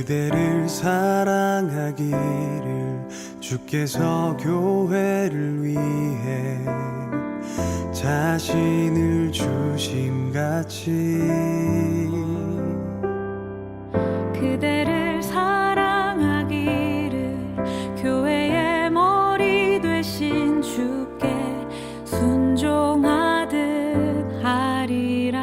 그대를 사랑하기를 주께서 교회를 위해 자신을 주심같이 그대를 사랑하기를 교회의 머리 되신 주께 순종하듯 하리라.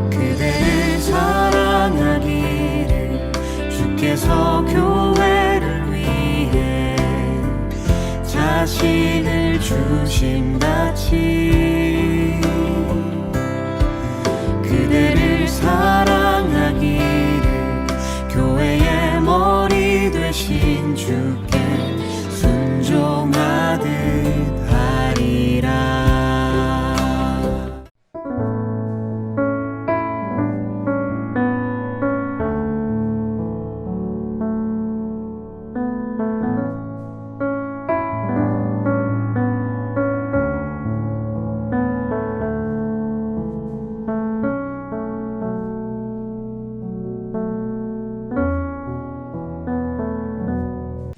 그대를 사랑하기를 주께서 교회를 위해 자신을 주심같이 그대를 사랑하기를 교회의 머리 되신 주께 순종하듯 하리라.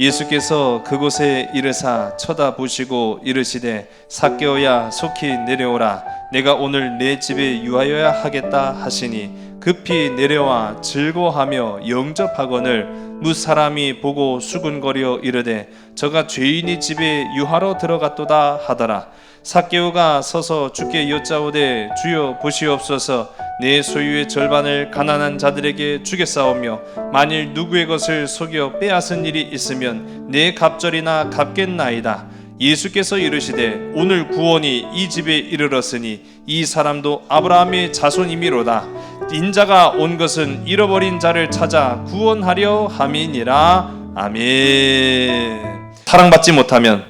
예수께서 그곳에 이르사 쳐다보시고 이르시되 삭개오야 속히 내려오라 내가 오늘 내 집에 유하여야 하겠다 하시니 급히 내려와 즐거워하며 영접하거늘 무사람이 보고 수군거려 이르되 저가 죄인이 집에 유하러 들어갔도다 하더라. 삭개오가 서서 주께 여짜오되 주여 보시옵소서 내 소유의 절반을 가난한 자들에게 주겠사오며 만일 누구의 것을 속여 빼앗은 일이 있으면 내 갑절이나 갚겠나이다. 예수께서 이르시되 오늘 구원이 이 집에 이르렀으니 이 사람도 아브라함의 자손이미로다. 인자가 온 것은 잃어버린 자를 찾아 구원하려 함이니라. 아멘. 사랑받지 못하면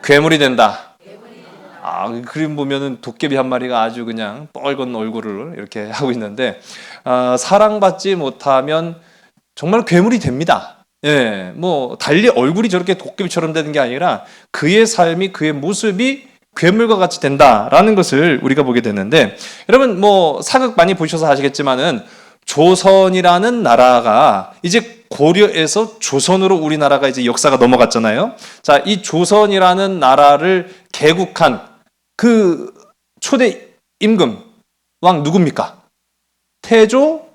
괴물이 된다. 그림 보면은 도깨비 한 마리가 아주 그냥 뻘건 얼굴을 이렇게 하고 있는데 사랑받지 못하면 정말 괴물이 됩니다. 예, 뭐 달리 얼굴이 저렇게 도깨비처럼 되는 게 아니라 그의 삶이 그의 모습이 괴물과 같이 된다라는 것을 우리가 보게 되는데 여러분 뭐 사극 많이 보셔서 아시겠지만은 조선이라는 나라가 이제 고려에서 조선으로 우리나라가 이제 역사가 넘어갔잖아요. 자, 이 조선이라는 나라를 개국한 그 초대 임금 왕 누굽니까? 태조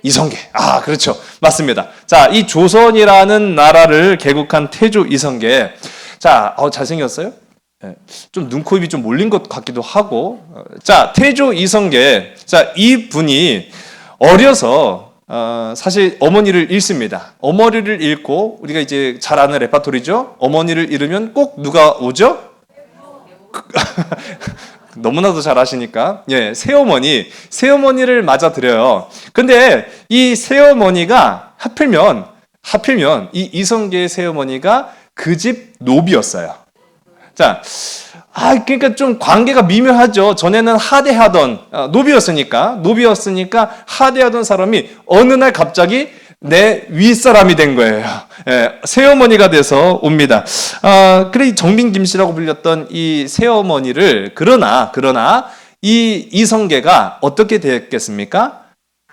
이성계. 그렇죠. 맞습니다. 자, 이 조선이라는 나라를 개국한 태조 이성계. 자, 잘생겼어요? 네. 좀 눈, 코, 입이 좀 몰린 것 같기도 하고. 자, 태조 이성계. 자, 이 분이 어려서 사실 어머니를 잃습니다. 어머니를 잃고 우리가 이제 잘 아는 레파토리죠. 어머니를 잃으면 꼭 누가 오죠? 너무나도 잘 아시니까 새어머니를 맞아들여요. 근데 이 새어머니가 하필이면 이 이성계의 새어머니가 그 집 노비였어요. 자, 그러니까 좀 관계가 미묘하죠. 전에는 하대하던 노비였으니까 하대하던 사람이 어느 날 갑자기 내 윗사람이 된 거예요. 새어머니가 돼서 옵니다. 그래 정빈 김씨라고 불렸던 이 새어머니를 그러나 이 이성계가 어떻게 됐겠습니까?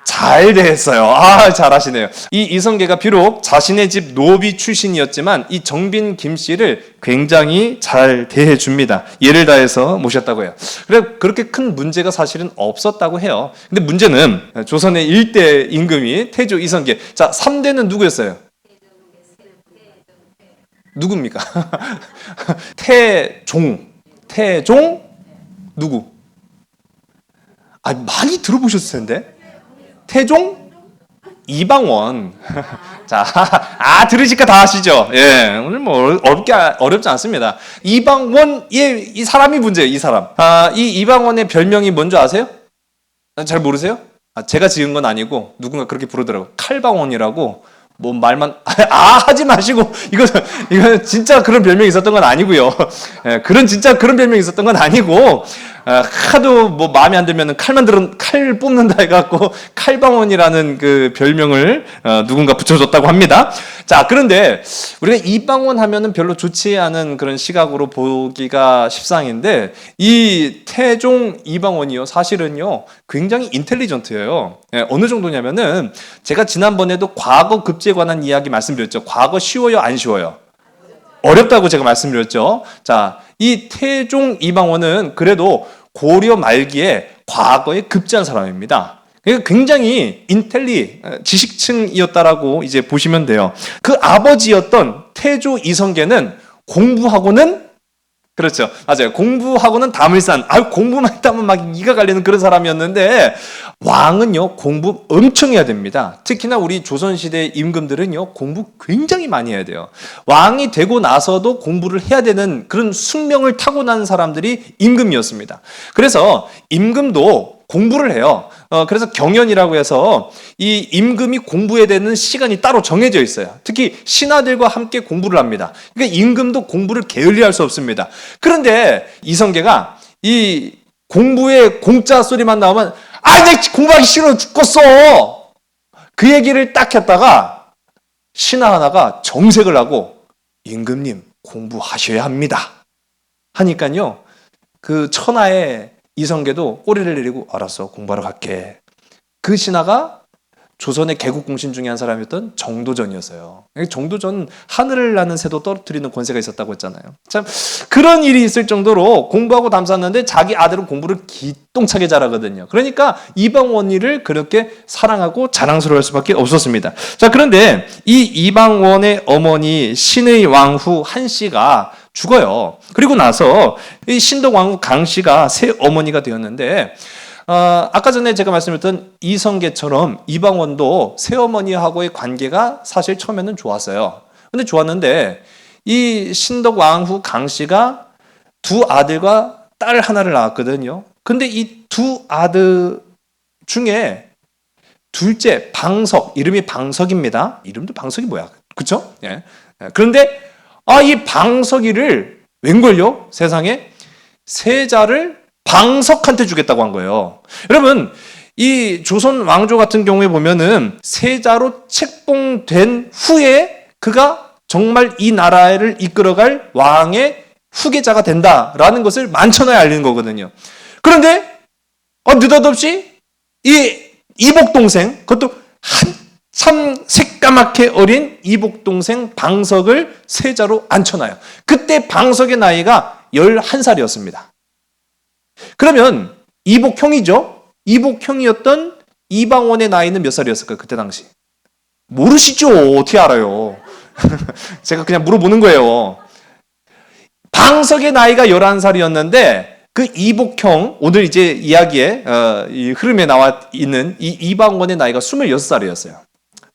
잘 됐어요. 잘하시네요. 이 이성계가 비록 자신의 집 노비 출신이었지만 이 정빈 김씨를 굉장히 잘 대해줍니다. 예를 다해서 모셨다고 해요. 그래 그렇게 큰 문제가 사실은 없었다고 해요. 근데 문제는 조선의 1대 임금이 태조 이성계. 자, 3대는 누구였어요? 누굽니까? 태종 누구? 많이 들어보셨을 텐데. 태종 이방원. 자, 들으시니까 다 아시죠? 예, 오늘 뭐 어렵지 않습니다. 이방원, 이 사람이 문제예요. 이 사람. 이 이방원의 별명이 뭔지 아세요? 잘 모르세요? 제가 지은 건 아니고 누군가 그렇게 부르더라고요. 칼방원이라고. 뭐 말만 하지 마시고 이거 진짜 그런 별명이 있었던 건 아니고요. 진짜 그런 별명이 있었던 건 아니고 하도 뭐 마음에 안 들면은 칼 뽑는다 해갖고 칼방원이라는 그 별명을 누군가 붙여줬다고 합니다. 자, 그런데 우리가 이방원 하면은 별로 좋지 않은 그런 시각으로 보기가 십상인데 이 태종 이방원이요 사실은요 굉장히 인텔리전트예요. 어느 정도냐면은 제가 지난번에도 과거 급제에 관한 이야기 말씀드렸죠. 과거 쉬워요, 안 쉬워요? 어렵다고 제가 말씀드렸죠. 자, 이 태종 이방원은 그래도 고려 말기에 과거에 급제한 사람입니다. 그러니까 굉장히 지식층이었다라고 이제 보시면 돼요. 그 아버지였던 태조 이성계는 공부하고는 그렇죠. 맞아요. 공부하고는 담을산. 공부만 했다면 막 이가 갈리는 그런 사람이었는데 왕은요 공부 엄청 해야 됩니다. 특히나 우리 조선시대 임금들은요 공부 굉장히 많이 해야 돼요. 왕이 되고 나서도 공부를 해야 되는 그런 숙명을 타고난 사람들이 임금이었습니다. 그래서 임금도 공부를 해요. 그래서 경연이라고 해서 이 임금이 공부해야 되는 시간이 따로 정해져 있어요. 특히 신하들과 함께 공부를 합니다. 그러니까 임금도 공부를 게을리할 수 없습니다. 그런데 이성계가 이 공부에 공짜 소리만 나오면 내 공부하기 싫어 죽겠어. 그 얘기를 딱 했다가 신하 하나가 정색을 하고 임금님 공부하셔야 합니다. 하니까요 그 천하의 이성계도 꼬리를 내리고 알았어 공부하러 갈게. 그 신하가 조선의 개국공신 중에 한 사람이었던 정도전이었어요. 정도전 하늘을 나는 새도 떨어뜨리는 권세가 있었다고 했잖아요. 참 그런 일이 있을 정도로 공부하고 담쌌는데 자기 아들은 공부를 기똥차게 잘하거든요. 그러니까 이방원이를 그렇게 사랑하고 자랑스러워할 수밖에 없었습니다. 자, 그런데 이 이방원의 어머니 신의 왕후 한씨가 죽어요. 그리고 나서 이 신덕 왕후 강씨가 새 어머니가 되었는데 아까 전에 제가 말씀드렸던 이성계처럼 이방원도 새어머니하고의 관계가 사실 처음에는 좋았어요. 근데 좋았는데 이 신덕 왕후 강씨가 두 아들과 딸 하나를 낳았거든요. 근데 이 두 아들 중에 둘째 방석, 이름이 방석입니다. 이름도 방석이 뭐야? 그쵸? 예. 그런데 이 방석이를 웬걸요? 세상에 세자를 방석한테 주겠다고 한 거예요. 여러분, 이 조선 왕조 같은 경우에 보면은 세자로 책봉된 후에 그가 정말 이 나라를 이끌어갈 왕의 후계자가 된다라는 것을 만천하에 알리는 거거든요. 그런데 느닷없이 이 이복동생, 그것도 한참 새까맣게 어린 이복동생 방석을 세자로 앉혀놔요. 그때 방석의 나이가 11살이었습니다. 그러면 이복형이죠. 이복형이었던 이방원의 나이는 몇 살이었을까요? 그때 당시. 모르시죠? 어떻게 알아요? 제가 그냥 물어보는 거예요. 방석의 나이가 11살이었는데 그 이복형, 오늘 이제 이야기에 이 흐름에 나와 있는 이 이방원의 나이가 26살이었어요.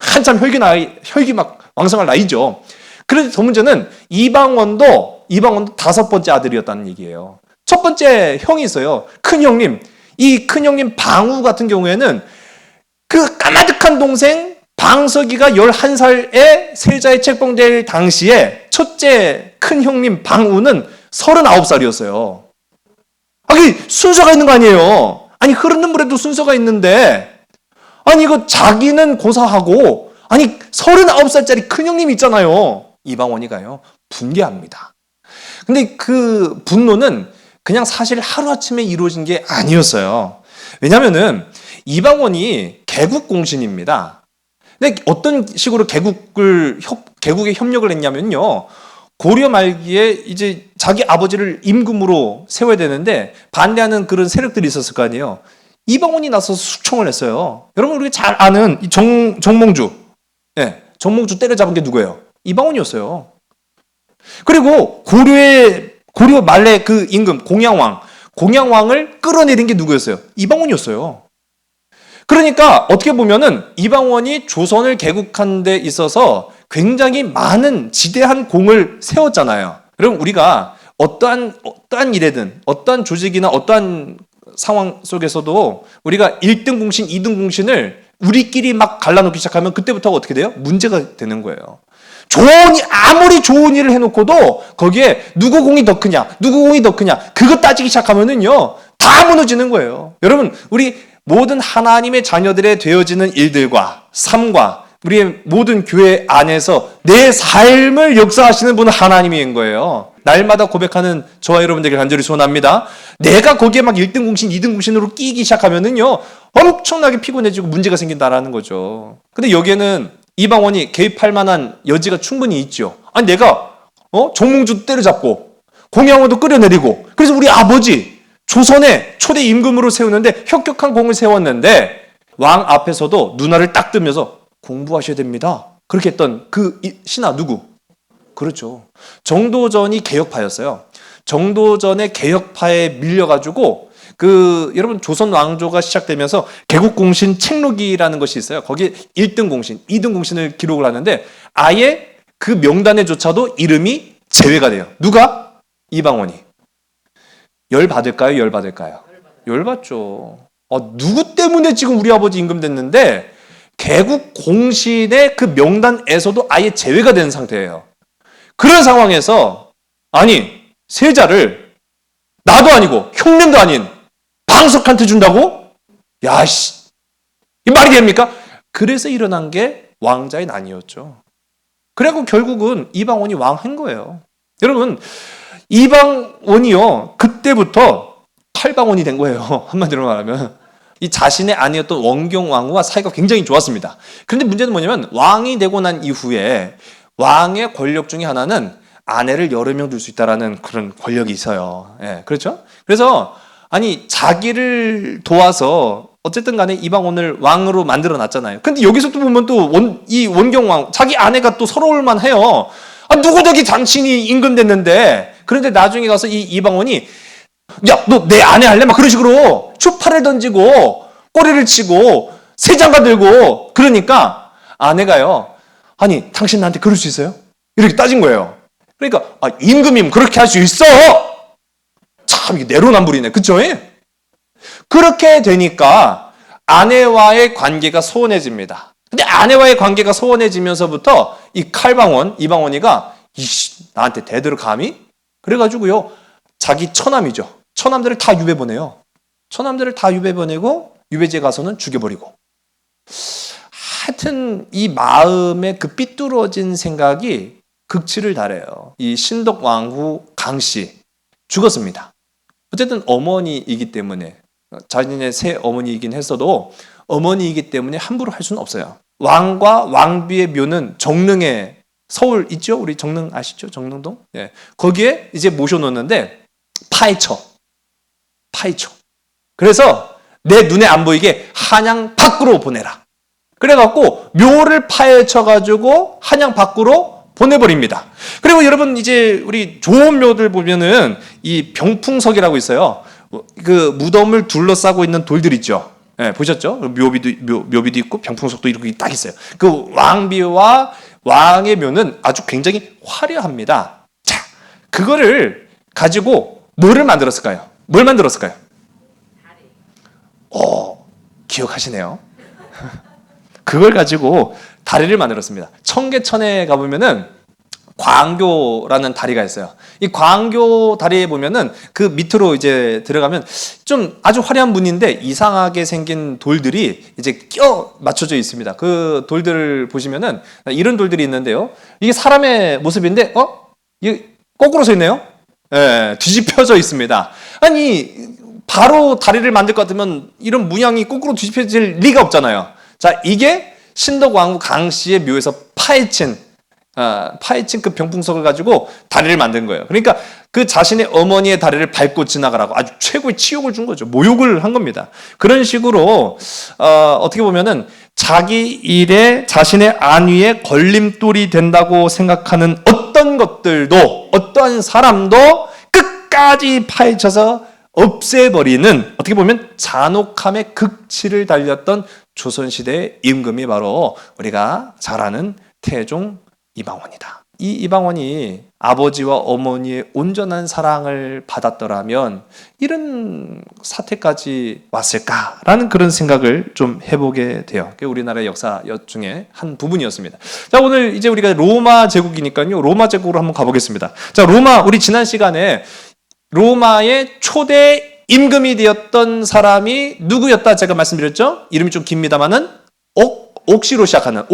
한참 혈기 막 왕성할 나이죠. 그런데 더 문제는 이방원도 5번째 아들이었다는 얘기예요. 첫 번째 형이 있어요. 큰 형님. 이 큰 형님 방우 같은 경우에는 그 까마득한 동생 방석이가 11살에 세자에 책봉될 당시에 첫째 큰 형님 방우는 39살이었어요. 순서가 있는 거 아니에요. 흐르는 물에도 순서가 있는데 이거 자기는 고사하고 39살짜리 큰 형님이 있잖아요. 이방원이가요. 분개합니다. 근데 그 분노는 그냥 사실 하루아침에 이루어진 게 아니었어요. 왜냐면은 이방원이 개국공신입니다. 근데 어떤 식으로 개국에 협력을 했냐면요. 고려 말기에 이제 자기 아버지를 임금으로 세워야 되는데 반대하는 그런 세력들이 있었을 거 아니에요. 이방원이 나서서 숙청을 했어요. 여러분 우리가 잘 아는 이 정몽주. 예, 정몽주 때려잡은 게 누구예요? 이방원이었어요. 그리고 고려 말래 그 임금 공양왕을 끌어내린 게 누구였어요? 이방원이었어요. 그러니까 어떻게 보면은 이방원이 조선을 개국한 데 있어서 굉장히 많은 지대한 공을 세웠잖아요. 여러분 우리가 어떠한 일에든 어떠한 조직이나 어떠한 상황 속에서도 우리가 1등 공신, 2등 공신을 우리끼리 막 갈라놓기 시작하면 그때부터가 어떻게 돼요? 문제가 되는 거예요. 아무리 좋은 일을 해놓고도 거기에 누구 공이 더 크냐 그거 따지기 시작하면은요 다 다 무너지는 거예요. 여러분, 우리 모든 하나님의 자녀들의 되어지는 일들과 삶과 우리의 모든 교회 안에서 내 삶을 역사하시는 분은 하나님인 거예요. 날마다 고백하는 저와 여러분들에게 간절히 소원합니다. 내가 거기에 막 1등 공신, 2등 공신으로 끼기 시작하면은요, 엄청나게 피곤해지고 문제가 생긴다라는 거죠. 근데 여기에는 이방원이 개입할 만한 여지가 충분히 있죠. 아니, 내가 정몽주도 때려잡고 공양원도 끌어내리고, 그래서 우리 아버지 조선의 초대 임금으로 세우는데 혁혁한 공을 세웠는데 왕 앞에서도 눈알을 딱 뜨면서 공부하셔야 됩니다. 그렇게 했던 그 신하 누구? 그렇죠. 정도전이 개혁파였어요. 정도전의 개혁파에 밀려가지고 여러분 조선 왕조가 시작되면서 개국공신 책록이라는 것이 있어요. 거기에 1등 공신, 2등 공신을 기록을 하는데 아예 그 명단에조차도 이름이 제외가 돼요. 누가? 이방원이. 열 받을까요? 열 받을까요? 열 받죠. 누구 때문에 지금 우리 아버지 임금 됐는데 개국 공신의 그 명단에서도 아예 제외가 된 상태예요. 그런 상황에서 아니 세자를 나도 아니고 형님도 아닌 방석한테 준다고? 야씨, 이 말이 됩니까? 그래서 일어난 게 왕자의 난이었죠. 그래갖고 결국은 이방원이 왕한 거예요. 여러분, 이방원이요 그때부터 칼방원이 된 거예요. 한마디로 말하면 이 자신의 아내였던 원경왕후와 사이가 굉장히 좋았습니다. 그런데 문제는 뭐냐면 왕이 되고 난 이후에 왕의 권력 중에 하나는 아내를 여러 명 둘 수 있다라는 그런 권력이 있어요. 예, 그렇죠? 그래서 아니 자기를 도와서 어쨌든 간에 이방원을 왕으로 만들어 놨잖아요. 근데 여기서 또 보면 또 이 원경왕 자기 아내가 또 서러울 만해요. 누구 덕이 당신이 임금 됐는데. 그런데 나중에 가서 이 이방원이 야, 너 내 아내 할래? 막 그런 식으로 추파를 던지고 꼬리를 치고 세장가 들고 그러니까 아내가요. 아니, 당신 나한테 그럴 수 있어요? 이렇게 따진 거예요. 그러니까 임금이면 그렇게 할 수 있어. 참 이게 내로남불이네. 그쵸? 그렇게 되니까 아내와의 관계가 소원해집니다. 근데 아내와의 관계가 소원해지면서부터 이 칼방원, 이방원이가 이씨 나한테 대들어 감히? 그래가지고요 자기 처남이죠. 처남들을 다 유배 보내요. 처남들을 다 유배 보내고 유배지에 가서는 죽여버리고. 하여튼 이 마음의 그 삐뚤어진 생각이 극치를 달해요. 이 신덕왕후 강씨 죽었습니다. 어쨌든 어머니이기 때문에 자신의 새 어머니이긴 했어도 어머니이기 때문에 함부로 할 수는 없어요. 왕과 왕비의 묘는 정릉에 서울 있죠? 우리 정릉 아시죠? 정릉동? 예. 거기에 이제 모셔놓는데 파헤쳐. 그래서 내 눈에 안 보이게 한양 밖으로 보내라. 그래갖고 묘를 파헤쳐가지고 한양 밖으로 보내버립니다. 그리고 여러분 이제 우리 좋은 묘들 보면은 이 병풍석이라고 있어요. 그 무덤을 둘러싸고 있는 돌들 있죠. 예, 보셨죠? 묘비도 있고 병풍석도 이렇게 딱 있어요. 그 왕비와 왕의 묘는 아주 굉장히 화려합니다. 자, 그거를 가지고 뭐를 만들었을까요? 뭘 만들었을까요? 기억하시네요. 그걸 가지고 다리를 만들었습니다. 청계천에 가보면은 광교라는 다리가 있어요. 이 광교 다리에 보면은 그 밑으로 이제 들어가면 좀 아주 화려한 문인데 이상하게 생긴 돌들이 이제 껴 맞춰져 있습니다. 그 돌들을 보시면은 이런 돌들이 있는데요. 이게 사람의 모습인데, 이게 거꾸로 서 있네요. 예, 뒤집혀져 있습니다. 아니, 바로 다리를 만들 것 같으면 이런 문양이 거꾸로 뒤집혀질 리가 없잖아요. 자, 이게 신덕왕후 강씨의 묘에서 파헤친 그 병풍석을 가지고 다리를 만든 거예요. 그러니까 그 자신의 어머니의 다리를 밟고 지나가라고 아주 최고의 치욕을 준 거죠. 모욕을 한 겁니다. 그런 식으로 어떻게 보면은 자기 일에 자신의 안위에 걸림돌이 된다고 생각하는 어떤 것들도 어떠한 사람도 끝까지 파헤쳐서 없애버리는 어떻게 보면 잔혹함의 극치를 달렸던 조선시대의 임금이 바로 우리가 잘 아는 태종 이방원이다. 이 이방원이 아버지와 어머니의 온전한 사랑을 받았더라면 이런 사태까지 왔을까라는 그런 생각을 좀 해보게 돼요. 그게 우리나라의 역사 중에 한 부분이었습니다. 자, 오늘 이제 우리가 로마 제국이니까요. 로마 제국으로 한번 가보겠습니다. 자, 로마, 우리 지난 시간에 로마의 초대 임금이 되었던 사람이 누구였다 제가 말씀드렸죠? 이름이 좀 깁니다만은 옥시로 시작하는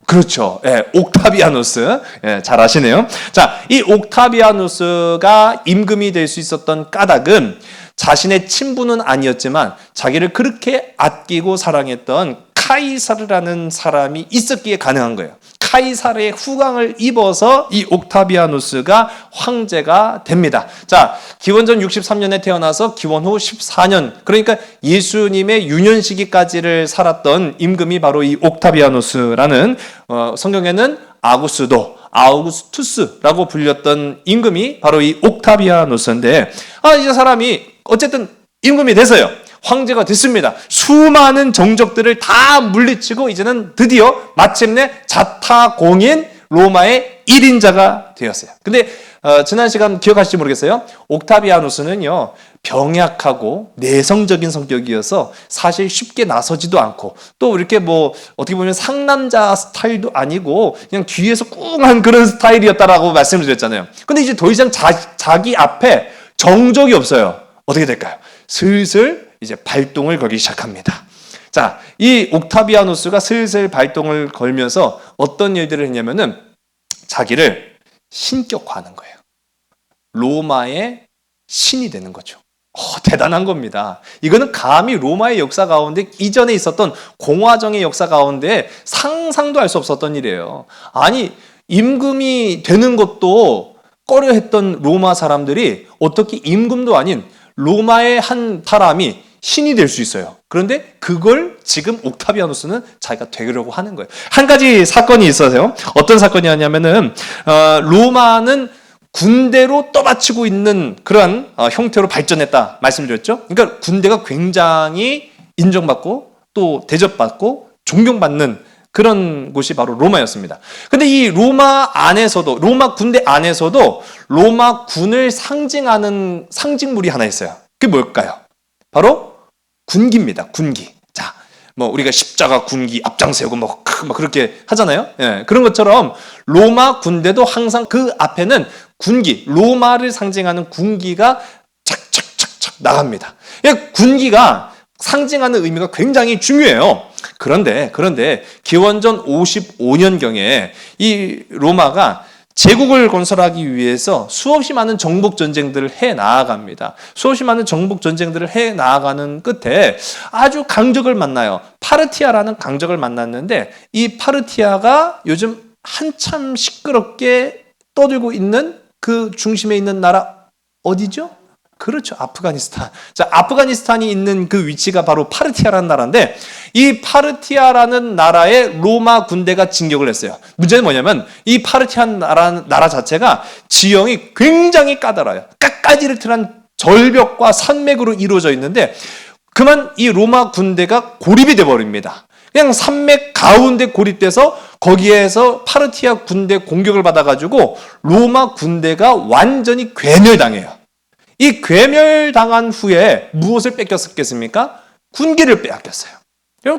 그렇죠. 예, 옥타비아누스. 예, 잘 아시네요. 자, 이 옥타비아누스가 임금이 될 수 있었던 까닭은 자신의 친부는 아니었지만 자기를 그렇게 아끼고 사랑했던 카이사르라는 사람이 있었기에 가능한 거예요. 카이사르의 후광을 입어서 이 옥타비아누스가 황제가 됩니다. 자, 기원전 63년에 태어나서 기원 후 14년, 그러니까 예수님의 유년 시기까지를 살았던 임금이 바로 이 옥타비아누스라는 성경에는 아우구스투스라고 불렸던 임금이 바로 이 옥타비아누스인데, 이제 사람이 어쨌든 임금이 돼서요. 황제가 됐습니다. 수많은 정적들을 다 물리치고 이제는 드디어 마침내 자타공인 로마의 1인자가 되었어요. 근데 지난 시간 기억하실지 모르겠어요. 옥타비아누스는요, 병약하고 내성적인 성격이어서 사실 쉽게 나서지도 않고, 또 이렇게 뭐 어떻게 보면 상남자 스타일도 아니고 그냥 뒤에서 꿍한 그런 스타일이었다라고 말씀을 드렸잖아요. 근데 이제 더 이상 자기 앞에 정적이 없어요. 어떻게 될까요? 슬슬 이제 발동을 걸기 시작합니다. 자, 이 옥타비아누스가 슬슬 발동을 걸면서 어떤 일들을 했냐면은 자기를 신격화하는 거예요. 로마의 신이 되는 거죠. 대단한 겁니다. 이거는 감히 로마의 역사 가운데 이전에 있었던 공화정의 역사 가운데 상상도 할 수 없었던 일이에요. 아니, 임금이 되는 것도 꺼려했던 로마 사람들이 어떻게 임금도 아닌 로마의 한 사람이 신이 될 수 있어요. 그런데 그걸 지금 옥타비아누스는 자기가 되려고 하는 거예요. 한 가지 사건이 있어서요. 어떤 사건이었냐면은 로마는 군대로 떠받치고 있는 그런 형태로 발전했다 말씀드렸죠. 그러니까 군대가 굉장히 인정받고 또 대접받고 존경받는 그런 곳이 바로 로마였습니다. 근데 이 로마 군대 안에서도 로마 군을 상징하는 상징물이 하나 있어요. 그게 뭘까요? 바로 군기입니다. 군기. 자, 뭐 우리가 십자가 군기 앞장세우고 뭐 그렇게 하잖아요. 예, 그런 것처럼 로마 군대도 항상 그 앞에는 군기, 로마를 상징하는 군기가 착착착착 나갑니다. 군기가 상징하는 의미가 굉장히 중요해요. 그런데 기원전 55년경에 이 로마가 제국을 건설하기 위해서 수없이 많은 정복 전쟁들을 해 나아갑니다. 수없이 많은 정복 전쟁들을 해 나아가는 끝에 아주 강적을 만나요. 파르티아라는 강적을 만났는데 이 파르티아가 요즘 한참 시끄럽게 떠들고 있는 그 중심에 있는 나라 어디죠? 그렇죠. 아프가니스탄. 자, 아프가니스탄이 있는 그 위치가 바로 파르티아라는 나라인데 이 파르티아라는 나라에 로마 군대가 진격을 했어요. 문제는 뭐냐면 이 파르티아 나라 자체가 지형이 굉장히 까다로워요. 까까지르트한 절벽과 산맥으로 이루어져 있는데 그만 이 로마 군대가 고립이 돼버립니다. 그냥 산맥 가운데 고립돼서 거기에서 파르티아 군대 공격을 받아가지고 로마 군대가 완전히 괴멸당해요. 이 괴멸당한 후에 무엇을 뺏겼겠습니까? 군기를 빼앗겼어요.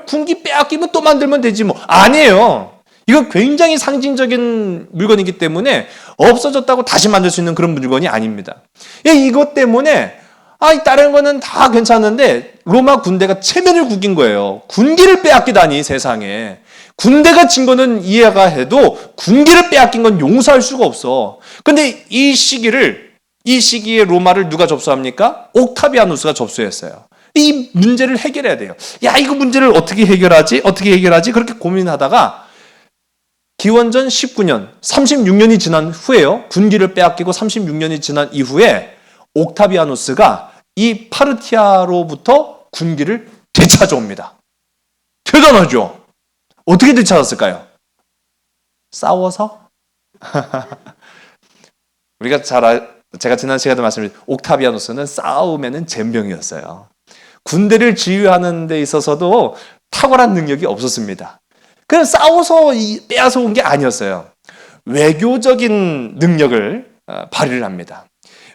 군기 빼앗기면 또 만들면 되지 뭐. 아니에요. 이건 굉장히 상징적인 물건이기 때문에 없어졌다고 다시 만들 수 있는 그런 물건이 아닙니다. 이것 때문에 다른 거는 다 괜찮은데 로마 군대가 체면을 구긴 거예요. 군기를 빼앗기다니 세상에. 군대가 진 거는 이해가 해도 군기를 빼앗긴 건 용서할 수가 없어. 근데 이 시기에 로마를 누가 접수합니까? 옥타비아누스가 접수했어요. 이 문제를 해결해야 돼요. 이거 문제를 어떻게 해결하지? 그렇게 고민하다가 기원전 19년, 36년이 지난 후에요. 군기를 빼앗기고 36년이 지난 이후에 옥타비아누스가 이 파르티아로부터 군기를 되찾아옵니다. 대단하죠? 어떻게 되찾았을까요? 싸워서? 제가 지난 시간에 말씀드린 옥타비아누스는 싸움에는 젬병이었어요. 군대를 지휘하는 데 있어서도 탁월한 능력이 없었습니다. 그냥 싸워서 빼앗아 온 게 아니었어요. 외교적인 능력을 발휘를 합니다.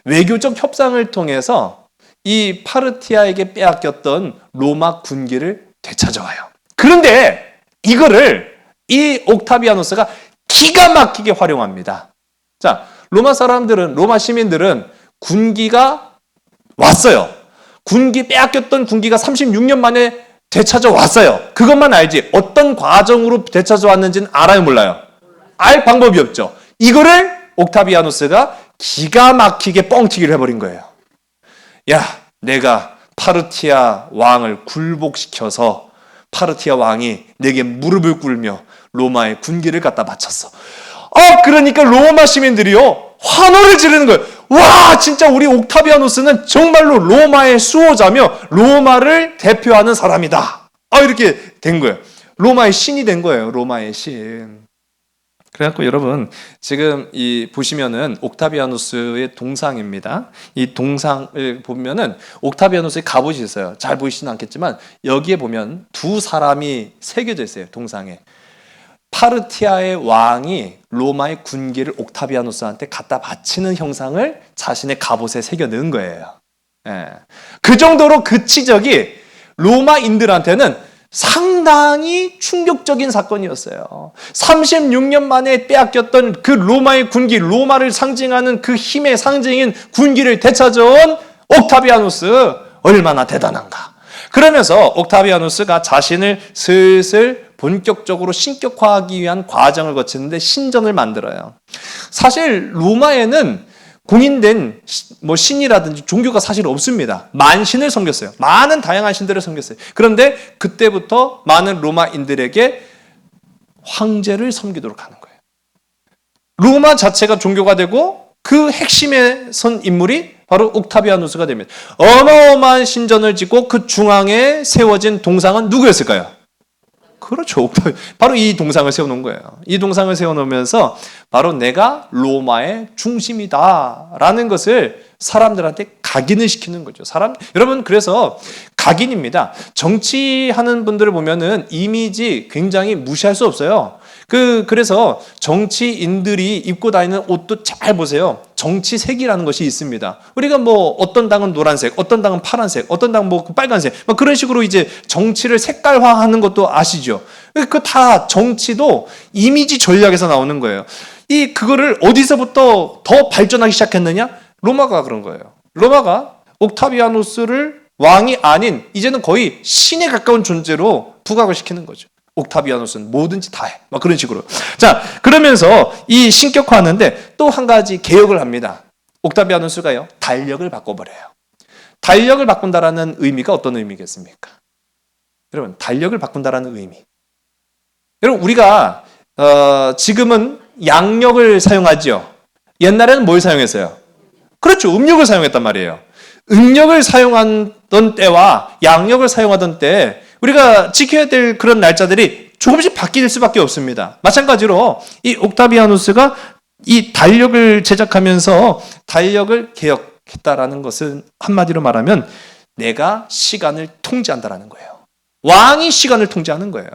외교적 협상을 통해서 이 파르티아에게 빼앗겼던 로마 군기를 되찾아와요. 그런데 이거를 이 옥타비아누스가 기가 막히게 활용합니다. 자, 로마 시민들은 군기가 왔어요. 군기 빼앗겼던 군기가 36년 만에 되찾아왔어요. 그것만 알지 어떤 과정으로 되찾아왔는지는 알아요, 몰라요? 알 방법이 없죠. 이거를 옥타비아누스가 기가 막히게 뻥튀기를 해버린 거예요. 야, 내가 파르티아 왕을 굴복시켜서 파르티아 왕이 내게 무릎을 꿇며 로마의 군기를 갖다 바쳤어. 그러니까 로마 시민들이요 환호를 지르는 거예요. 와, 진짜 우리 옥타비아누스는 정말로 로마의 수호자며 로마를 대표하는 사람이다. 이렇게 된 거예요. 로마의 신이 된 거예요. 로마의 신. 그래갖고 여러분 지금 이 보시면은 옥타비아누스의 동상입니다. 이 동상을 보면은 옥타비아누스의 갑옷이 있어요. 잘 보이시는 않겠지만 여기에 보면 두 사람이 새겨져 있어요. 동상에. 파르티아의 왕이 로마의 군기를 옥타비아누스한테 갖다 바치는 형상을 자신의 갑옷에 새겨 넣은 거예요. 예. 그 정도로 그 치적이 로마인들한테는 상당히 충격적인 사건이었어요. 36년 만에 빼앗겼던 그 로마의 군기, 로마를 상징하는 그 힘의 상징인 군기를 되찾아온 옥타비아누스, 얼마나 대단한가. 그러면서 옥타비아누스가 자신을 슬슬 본격적으로 신격화하기 위한 과정을 거치는데 신전을 만들어요. 사실 로마에는 공인된 신이라든지 종교가 사실 없습니다. 만신을 섬겼어요. 많은 다양한 신들을 섬겼어요. 그런데 그때부터 많은 로마인들에게 황제를 섬기도록 하는 거예요. 로마 자체가 종교가 되고 그 핵심에 선 인물이 바로 옥타비아누스가 됩니다. 어마어마한 신전을 짓고 그 중앙에 세워진 동상은 누구였을까요? 그렇죠. 바로 이 동상을 세워놓은 거예요. 이 동상을 세워놓으면서 바로 내가 로마의 중심이다라는 것을 사람들한테 각인을 시키는 거죠. 여러분 그래서 각인입니다. 정치하는 분들을 보면은 이미지 굉장히 무시할 수 없어요. 그래서 정치인들이 입고 다니는 옷도 잘 보세요. 정치색이라는 것이 있습니다. 우리가 어떤 당은 노란색, 어떤 당은 파란색, 어떤 당은 빨간색, 그런 식으로 이제 정치를 색깔화하는 것도 아시죠? 그 다 정치도 이미지 전략에서 나오는 거예요. 그거를 어디서부터 더 발전하기 시작했느냐? 로마가 그런 거예요. 로마가 옥타비아누스를 왕이 아닌 이제는 거의 신에 가까운 존재로 부각을 시키는 거죠. 옥타비아누스는 뭐든지 다 해. 그런 식으로. 자, 그러면서 이 신격화하는데 또 한 가지 개혁을 합니다. 옥타비아누스가요, 달력을 바꿔버려요. 달력을 바꾼다라는 의미가 어떤 의미겠습니까? 여러분, 달력을 바꾼다라는 의미. 여러분, 우리가 지금은 양력을 사용하죠. 옛날에는 뭘 사용했어요? 그렇죠. 음력을 사용했단 말이에요. 음력을 사용하던 때와 양력을 사용하던 때 우리가 지켜야 될 그런 날짜들이 조금씩 바뀔 수밖에 없습니다. 마찬가지로 이 옥타비아누스가 이 달력을 제작하면서 달력을 개혁했다라는 것은 한마디로 말하면 내가 시간을 통제한다라는 거예요. 왕이 시간을 통제하는 거예요.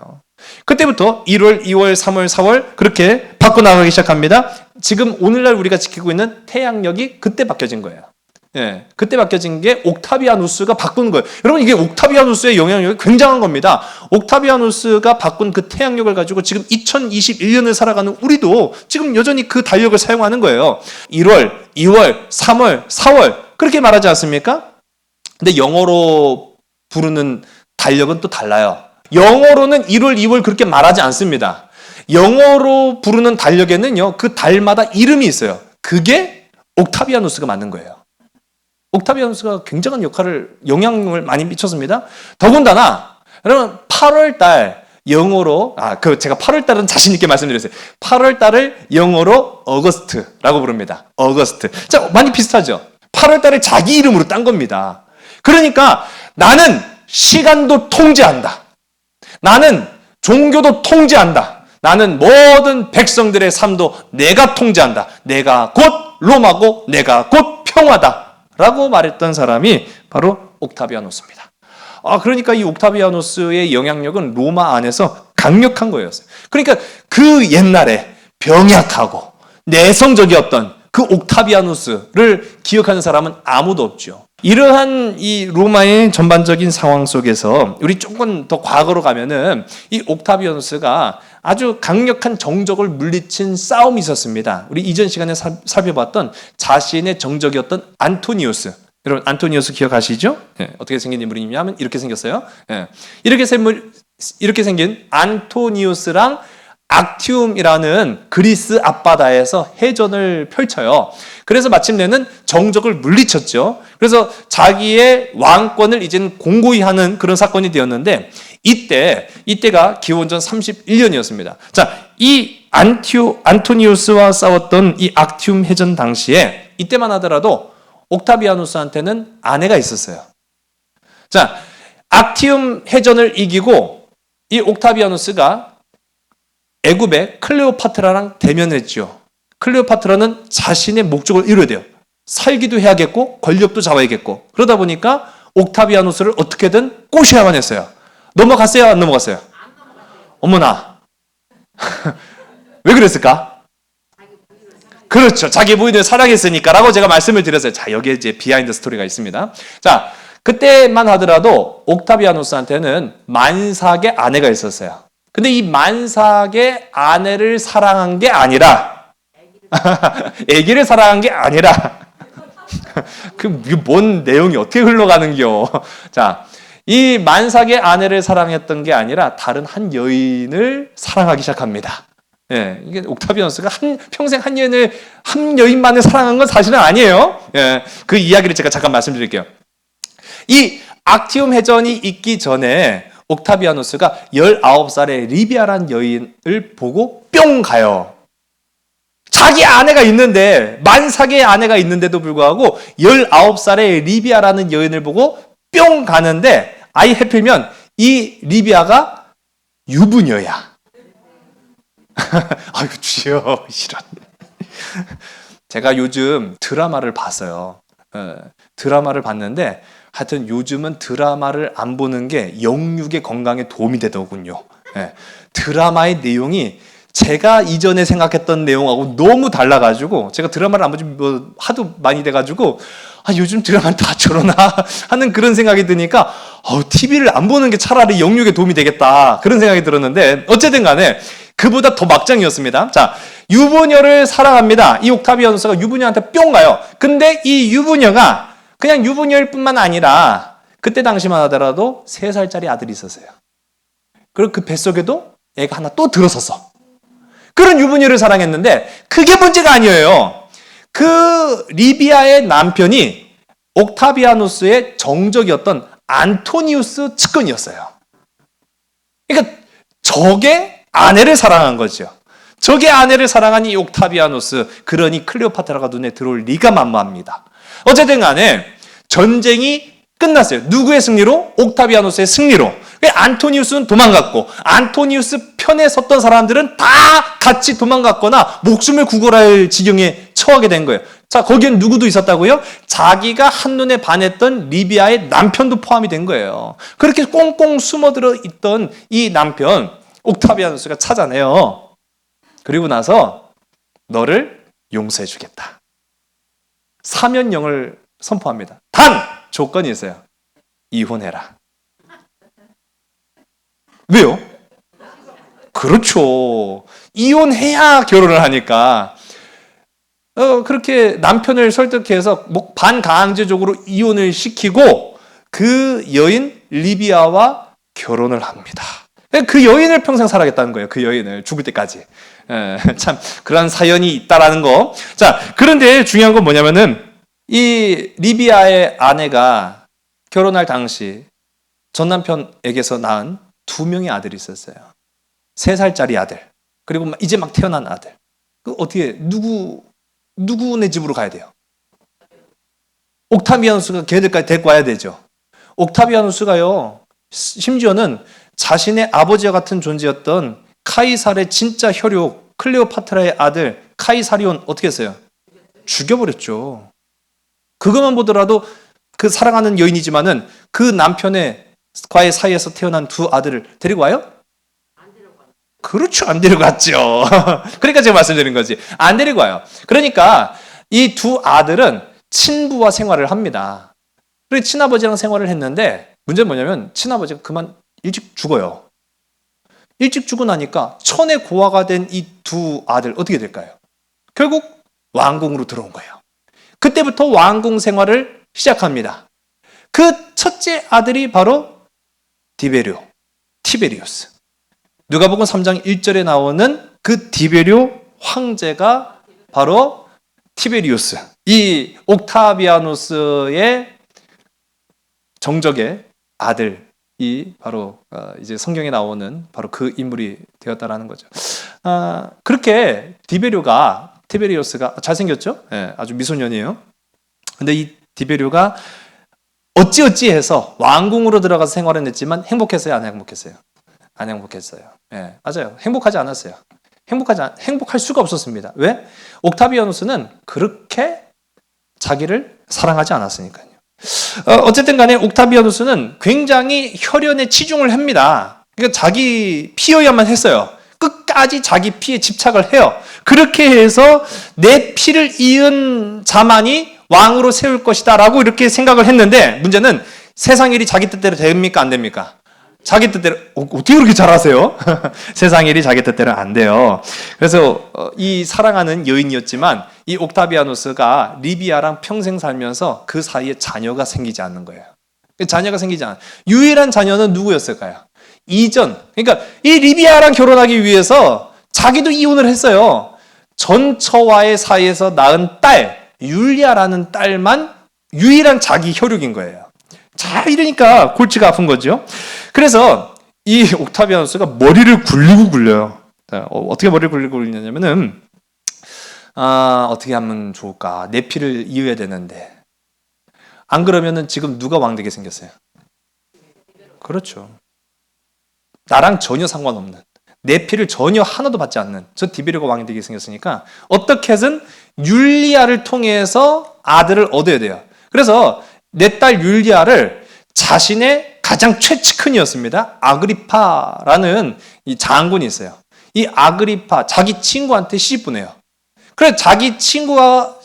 그때부터 1월, 2월, 3월, 4월 그렇게 바꿔나가기 시작합니다. 지금 오늘날 우리가 지키고 있는 태양력이 그때 바뀌어진 거예요. 예, 그때 바뀌어진 게 옥타비아누스가 바꾼 거예요. 여러분, 이게 옥타비아누스의 영향력이 굉장한 겁니다. 옥타비아누스가 바꾼 그 태양력을 가지고 지금 2021년을 살아가는 우리도 지금 여전히 그 달력을 사용하는 거예요. 1월, 2월, 3월, 4월 그렇게 말하지 않습니까? 근데 영어로 부르는 달력은 또 달라요. 영어로는 1월, 2월 그렇게 말하지 않습니다. 영어로 부르는 달력에는요, 그 달마다 이름이 있어요. 그게 옥타비아누스가 만든 거예요. 옥타비아누스가 굉장한 영향을 많이 미쳤습니다. 더군다나, 여러분, 8월달 영어로, 제가 8월달은 자신있게 말씀드렸어요. 8월달을 영어로 어거스트라고 부릅니다. 어거스트. 자, 많이 비슷하죠? 8월달을 자기 이름으로 딴 겁니다. 그러니까 나는 시간도 통제한다. 나는 종교도 통제한다. 나는 모든 백성들의 삶도 내가 통제한다. 내가 곧 로마고 내가 곧 평화다. 라고 말했던 사람이 바로 옥타비아누스입니다. 그러니까 이 옥타비아누스의 영향력은 로마 안에서 강력한 거였어요. 그러니까 그 옛날에 병약하고 내성적이었던 그 옥타비아누스를 기억하는 사람은 아무도 없죠. 이러한 이 로마의 전반적인 상황 속에서 우리 조금 더 과거로 가면은 이 옥타비아누스가 아주 강력한 정적을 물리친 싸움이 있었습니다. 우리 이전 시간에 살펴봤던 자신의 정적이었던 안토니우스. 여러분 안토니우스 기억하시죠? 예, 어떻게 생긴 인물이냐면 이렇게 생겼어요. 예, 이렇게 생긴 안토니우스랑 악티움이라는 그리스 앞바다에서 해전을 펼쳐요. 그래서 마침내는 정적을 물리쳤죠. 그래서 자기의 왕권을 이제는 공고히 하는 그런 사건이 되었는데 이때가 기원전 31년이었습니다. 자, 이 안토니우스와 싸웠던 이 악티움 해전 당시에 이때만 하더라도 옥타비아누스한테는 아내가 있었어요. 자, 악티움 해전을 이기고 이 옥타비아누스가 애굽의 클레오파트라랑 대면했죠. 클레오파트라는 자신의 목적을 이루어야 돼요. 살기도 해야겠고 권력도 잡아야겠고. 그러다 보니까 옥타비아누스를 어떻게든 꼬셔야만 했어요. 넘어갔어요? 안 넘어갔어요? 어머나. 왜 그랬을까? 그렇죠. 자기 부인을 사랑했으니까 라고 제가 말씀을 드렸어요. 자, 여기에 이제 비하인드 스토리가 있습니다. 자, 그때만 하더라도 옥타비아누스한테는 만삭의 아내가 있었어요. 근데 이 만삭의 아내를 사랑한 게 아니라 아기를 사랑한 게 아니라 뭔 내용이 어떻게 흘러가는겨. 자, 이 만삭의 아내를 사랑했던 게 아니라 다른 한 여인을 사랑하기 시작합니다. 예, 이게 옥타비아누스가 평생 한 여인만을 사랑한 건 사실은 아니에요. 예, 그 이야기를 제가 잠깐 말씀드릴게요. 이 악티움 해전이 있기 전에 옥타비아누스가 19살의 리비아라는 여인을 보고 뿅 가요. 자기 아내가 있는데, 만삭의 아내가 있는데도 불구하고 19살의 리비아라는 여인을 보고 뿅 가는데 아이 해필면 이 리비아가 유부녀야. 아이고 주여, 이런. 제가 요즘 드라마를 봤어요. 드라마를 봤는데 하여튼 요즘은 드라마를 안 보는 게 영육의 건강에 도움이 되더군요. 드라마의 내용이 제가 이전에 생각했던 내용하고 너무 달라가지고 제가 드라마를 안 보지 하도 많이 돼가지고 요즘 드라마는 다 저러나 하는 그런 생각이 드니까 TV를 안 보는 게 차라리 영육에 도움이 되겠다 그런 생각이 들었는데 어쨌든 간에 그보다 더 막장이었습니다. 자, 유부녀를 사랑합니다. 이 옥타비아누스가 유부녀한테 뿅 가요. 근데 이 유부녀가 그냥 유부녀일 뿐만 아니라 그때 당시만 하더라도 3살짜리 아들이 있었어요. 그리고 그 뱃속에도 애가 하나 또 들어섰어. 그런 유부녀를 사랑했는데 그게 문제가 아니에요. 그 리비아의 남편이 옥타비아누스의 정적이었던 안토니우스 측근이었어요. 그러니까 적의 아내를 사랑한 거죠. 적의 아내를 사랑한 이 옥타비아누스, 그러니 클레오파트라가 눈에 들어올 리가 만무합니다. 어쨌든 간에 전쟁이 끝났어요. 누구의 승리로? 옥타비아누스의 승리로. 안토니우스는 도망갔고 안토니우스 편에 섰던 사람들은 다 같이 도망갔거나 목숨을 구걸할 지경에 처하게 된 거예요. 자, 거기엔 누구도 있었다고요? 자기가 한눈에 반했던 리비아의 남편도 포함이 된 거예요. 그렇게 꽁꽁 숨어들어 있던 이 남편 옥타비아누스가 찾아내요. 그리고 나서 너를 용서해 주겠다. 사면령을 선포합니다. 단! 조건이 있어요. 이혼해라. 왜요? 그렇죠. 이혼해야 결혼을 하니까. 그렇게 남편을 설득해서 반강제적으로 이혼을 시키고 그 여인 리비아와 결혼을 합니다. 그 여인을 평생 살아겠다는 거예요. 그 여인을 죽을 때까지. 참 그런 사연이 있다라는 거. 자, 그런데 중요한 건 뭐냐면은 이 리비아의 아내가 결혼할 당시 전 남편에게서 낳은 2명의 아들이 있었어요. 3살짜리 아들, 그리고 이제 막 태어난 아들. 그 어떻게 누구네 집으로 가야 돼요? 옥타비아누스가 걔들까지 데리고 와야 되죠. 옥타비아누스가요, 심지어는 자신의 아버지와 같은 존재였던 카이살의 진짜 혈육 클레오파트라의 아들 카이사리온 어떻게 했어요? 죽여버렸죠. 그것만 보더라도 그 사랑하는 여인이지만은 그 남편과의 사이에서 태어난 2 아들을 데리고 와요? 그렇죠. 안 데리고 갔죠. 그러니까 제가 말씀드린 거지. 안 데리고 와요. 그러니까 이 2 아들은 친부와 생활을 합니다. 그리고 친아버지랑 생활을 했는데 문제는 뭐냐면 친아버지가 그만 일찍 죽어요. 일찍 죽고 나니까 천의 고아가 된 이 2 아들 어떻게 될까요? 결국 왕궁으로 들어온 거예요. 그때부터 왕궁 생활을 시작합니다. 그 첫째 아들이 바로 티베리우스. 누가복음 3장 1절에 나오는 그 디베료 황제가 바로 티베리우스. 이 옥타비아누스의 정적의 아들이 바로 이제 성경에 나오는 바로 그 인물이 되었다라는 거죠. 그렇게 티베리우스가 잘생겼죠? 네, 아주 미소년이에요. 근데 이 디베료가 어찌어찌해서 왕궁으로 들어가서 생활은 했지만 행복했어요? 안 행복했어요? 안 행복했어요. 네, 맞아요. 행복하지 않았어요. 행복할 수가 없었습니다. 왜? 옥타비아누스는 그렇게 자기를 사랑하지 않았으니까요. 어쨌든 간에 옥타비아누스는 굉장히 혈연에 치중을 합니다. 그러니까 자기 피여야만 했어요. 끝까지 자기 피에 집착을 해요. 그렇게 해서 내 피를 이은 자만이 왕으로 세울 것이다 라고 이렇게 생각을 했는데, 문제는 세상 일이 자기 뜻대로 됩니까 안 됩니까? 자기 뜻대로. 어떻게 그렇게 잘하세요? 세상 일이 자기 뜻대로 안 돼요. 그래서 이 사랑하는 여인이었지만 이 옥타비아누스가 리비아랑 평생 살면서 그 사이에 자녀가 생기지 않는 거예요. 자녀가 생기지 않아요. 유일한 자녀는 누구였을까요? 그러니까 이 리비아랑 결혼하기 위해서 자기도 이혼을 했어요. 전처와의 사이에서 낳은 딸 율리아라는 딸만 유일한 자기 혈육인 거예요. 자, 이러니까 골치가 아픈 거죠. 그래서 이 옥타비아누스가 머리를 굴리고 굴려요. 어떻게 머리를 굴리고 굴리냐면은 어떻게 하면 좋을까? 내 피를 이어야 되는데 안 그러면은 지금 누가 왕 되게 생겼어요? 그렇죠. 나랑 전혀 상관없는, 내 피를 전혀 하나도 받지 않는 저 디베료가 왕이 되게 생겼으니까 어떻게든 율리아를 통해서 아들을 얻어야 돼요. 그래서 내 딸 율리아를 자신의 가장 최측근이었습니다. 아그리파라는 이 장군이 있어요. 이 아그리파 자기 친구한테 시집 보내요. 그래서 자기 친구와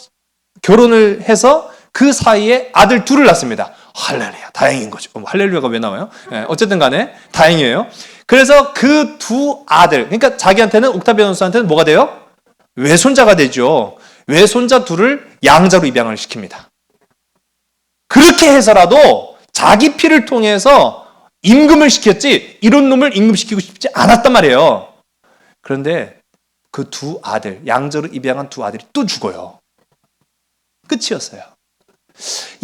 결혼을 해서 그 사이에 아들 둘을 낳습니다. 할렐루야, 다행인 거죠. 할렐루야가 왜 나와요? 네, 어쨌든 간에 다행이에요. 그래서 그 두 아들, 그러니까 자기한테는, 옥타비아누스한테는 뭐가 돼요? 외손자가 되죠. 외손자 둘을 양자로 입양을 시킵니다. 그렇게 해서라도 자기 피를 통해서 임금을 시켰지 이런 놈을 임금시키고 싶지 않았단 말이에요. 그런데 그 두 아들, 양자로 입양한 두 아들이 또 죽어요. 끝이었어요.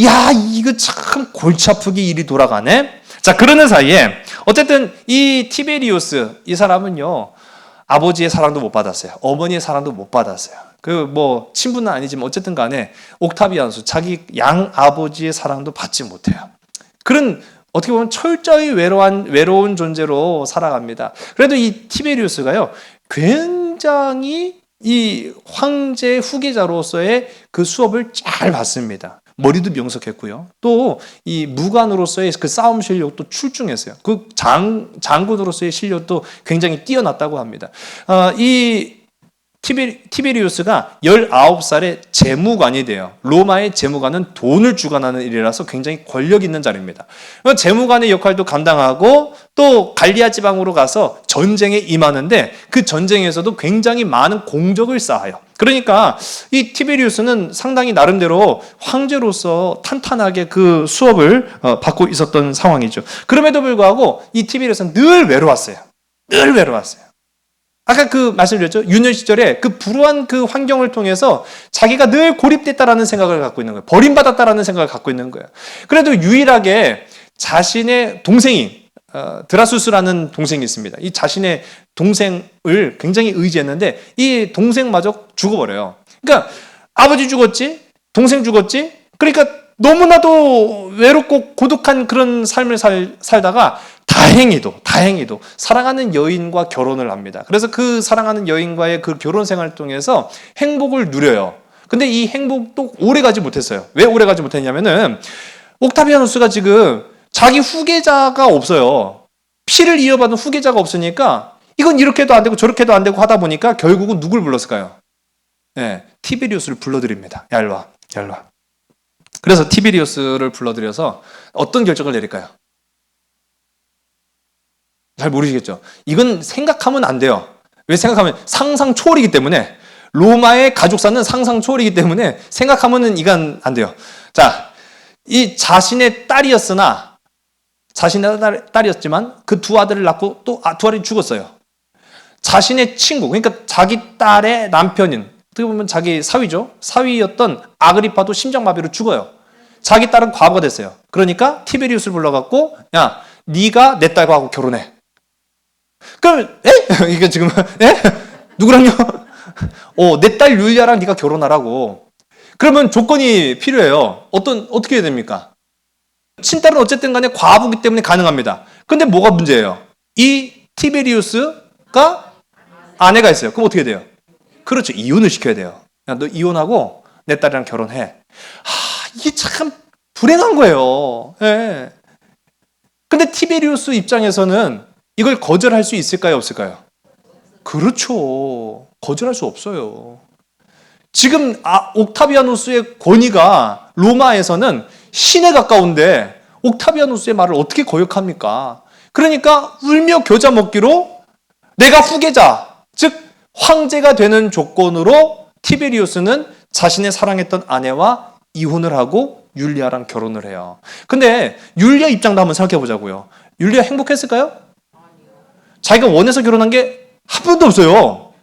야, 이거 참 골치 아프게 일이 돌아가네. 자, 그러는 사이에 어쨌든 이 티베리우스, 이 사람은요, 아버지의 사랑도 못 받았어요. 어머니의 사랑도 못 받았어요. 친부는 아니지만 어쨌든 간에 옥타비아누스, 자기 양 아버지의 사랑도 받지 못해요. 그런 어떻게 보면 철저히 외로운 존재로 살아갑니다. 그래도 이 티베리우스가요, 굉장히 이 황제의 후계자로서의 그 수업을 잘 받습니다. 머리도 명석했고요. 또 이 무관으로서의 그 싸움 실력도 출중했어요. 그 장군으로서의 실력도 굉장히 뛰어났다고 합니다. 이 티베리우스가 19살에 재무관이 돼요. 로마의 재무관은 돈을 주관하는 일이라서 굉장히 권력 있는 자리입니다. 재무관의 역할도 감당하고 또 갈리아 지방으로 가서 전쟁에 임하는데 그 전쟁에서도 굉장히 많은 공적을 쌓아요. 그러니까 이 티베리우스는 상당히 나름대로 황제로서 탄탄하게 그 수업을 받고 있었던 상황이죠. 그럼에도 불구하고 이 티베리우스는 늘 외로웠어요. 늘 외로웠어요. 아까 그 말씀드렸죠. 유년 시절에 그 불우한 그 환경을 통해서 자기가 늘 고립됐다라는 생각을 갖고 있는 거예요. 버림받았다라는 생각을 갖고 있는 거예요. 그래도 유일하게 자신의 동생이 드라수스라는 동생이 있습니다. 이 자신의 동생을 굉장히 의지했는데 이 동생마저 죽어버려요. 그러니까 아버지 죽었지, 동생 죽었지. 그러니까 너무나도 외롭고 고독한 그런 삶을 살다가 다행히도 사랑하는 여인과 결혼을 합니다. 그래서 그 사랑하는 여인과의 그 결혼 생활을 통해서 행복을 누려요. 근데 이 행복도 오래 가지 못했어요. 왜 오래 가지 못했냐면은 옥타비아누스가 지금 자기 후계자가 없어요. 피를 이어받은 후계자가 없으니까 이건 이렇게도 안 되고 저렇게도 안 되고 하다 보니까 결국은 누굴 불렀을까요? 네, 티베리우스를 불러드립니다. 야, 일로 와. 그래서 티베리우스를 불러들여서 어떤 결정을 내릴까요? 잘 모르시겠죠? 이건 생각하면 안 돼요. 왜 생각하면 상상 초월이기 때문에, 로마의 가족사는 상상 초월이기 때문에 생각하면은 이건 안 돼요. 자, 이 자신의 딸이었으나 자신의 딸이었지만 그 두 아들을 낳고 또 두 아들이 죽었어요. 자신의 친구, 그러니까 자기 딸의 남편인, 어떻게 보면 자기 사위죠. 사위였던 아그리파도 심장마비로 죽어요. 자기 딸은 과부가 됐어요. 그러니까 티베리우스를 불러갖고 야, 네가 내 딸과 결혼해. 그럼 이게 지금 누구랑요? 내 딸 율리아랑 네가 결혼하라고. 그러면 조건이 필요해요. 어떻게 해야 됩니까? 친딸은 어쨌든 간에 과부기 때문에 가능합니다. 근데 뭐가 문제예요? 이 티베리우스가 아내가 있어요. 그럼 어떻게 돼요? 그렇죠. 이혼을 시켜야 돼요. 야, 너 이혼하고 내 딸이랑 결혼해. 이게 참 불행한 거예요. 예. 근데 티베리우스 입장에서는 이걸 거절할 수 있을까요? 없을까요? 그렇죠. 거절할 수 없어요. 지금 옥타비아누스의 권위가 로마에서는 신에 가까운데 옥타비아누스의 말을 어떻게 거역합니까? 그러니까 울며 겨자 먹기로 내가 후계자, 즉 황제가 되는 조건으로 티베리우스는 자신의 사랑했던 아내와 이혼을 하고 율리아랑 결혼을 해요. 근데 율리아 입장도 한번 생각해 보자고요. 율리아 행복했을까요? 자기가 원해서 결혼한 게 한 번도 없어요.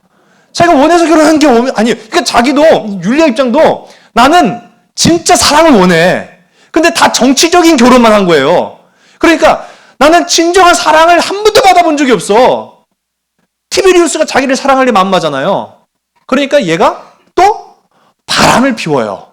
자기가 원해서 결혼한 게 아니에요. 그러니까 자기도 율리아 입장도 나는 진짜 사랑을 원해. 근데 다 정치적인 결혼만 한 거예요. 그러니까 나는 진정한 사랑을 한 번도 받아본 적이 없어. 티베리우스가 자기를 사랑할 리 만마잖아요. 그러니까 얘가 또 바람을 피워요.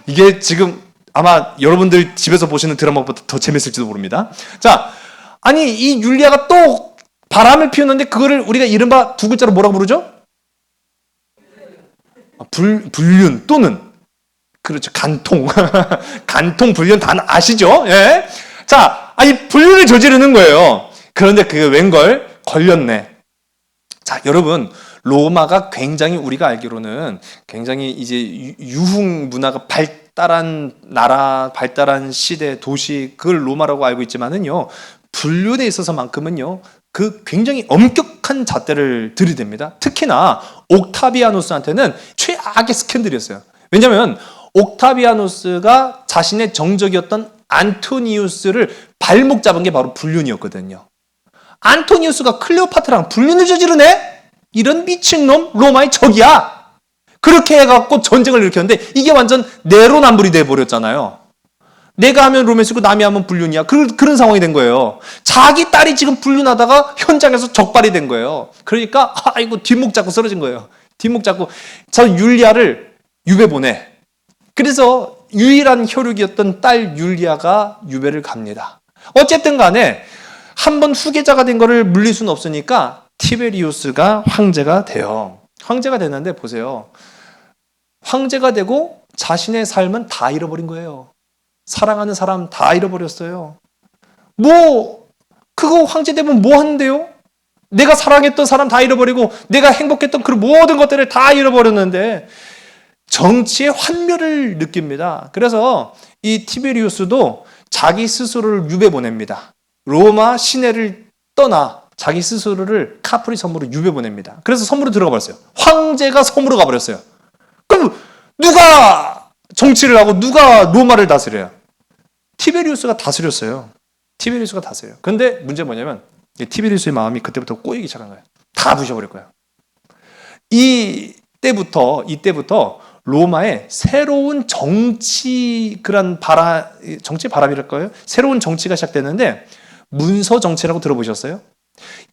이게 지금 아마 여러분들 집에서 보시는 드라마보다 더 재밌을지도 모릅니다. 자, 아니 이 율리아가 또 바람을 피우는데 그거를 우리가 이른바 두 글자로 뭐라고 부르죠? 불륜 또는 그렇죠. 간통. 간통 불륜 다 아시죠? 예. 자, 아니 불륜을 저지르는 거예요. 그런데 그게 웬걸 걸렸네. 자, 여러분 로마가 굉장히 우리가 알기로는 굉장히 이제 유흥 문화가 발달한 나라, 발달한 시대, 도시 그걸 로마라고 알고 있지만은요. 불륜에 있어서만큼은요. 그 굉장히 엄격한 잣대를 들이댑니다. 특히나 옥타비아누스한테는 최악의 스캔들이었어요. 왜냐하면 옥타비아누스가 자신의 정적이었던 안토니우스를 발목 잡은 게 바로 불륜이었거든요. 안토니우스가 클레오파트라랑 불륜을 저지르네? 이런 미친놈 로마의 적이야. 그렇게 해갖고 전쟁을 일으켰는데 이게 완전 내로남불이 돼버렸잖아요. 내가 하면 로맨스고 남이 하면 불륜이야. 그런 상황이 된 거예요. 자기 딸이 지금 불륜하다가 현장에서 적발이 된 거예요. 그러니까 아이고 뒷목 잡고 쓰러진 거예요. 뒷목 잡고 저 율리아를 유배 보내. 그래서 유일한 혈육이었던 딸 율리아가 유배를 갑니다. 어쨌든 간에 한번 후계자가 된 거를 물릴 수는 없으니까 티베리우스가 황제가 돼요. 황제가 됐는데 보세요. 황제가 되고 자신의 삶은 다 잃어버린 거예요. 사랑하는 사람 다 잃어버렸어요. 그거 황제 되면 뭐 하는데요? 내가 사랑했던 사람 다 잃어버리고 내가 행복했던 그 모든 것들을 다 잃어버렸는데 정치의 환멸을 느낍니다. 그래서 이 티베리우스도 자기 스스로를 유배 보냅니다. 로마 시내를 떠나 자기 스스로를 카프리 섬으로 유배 보냅니다. 그래서 섬으로 들어가 버렸어요. 황제가 섬으로 가버렸어요. 그럼 누가 정치를 하고 누가 로마를 다스려요? 티베리우스가 다스렸어요. 티베리우스가 다스려요. 근데 문제는 뭐냐면 티베리우스의 마음이 그때부터 꼬이기 시작한 거예요. 다 부셔버릴 거예요. 이때부터 로마의 새로운 정치 정치 바람이랄까요? 새로운 정치가 시작되는데 문서 정치라고 들어보셨어요?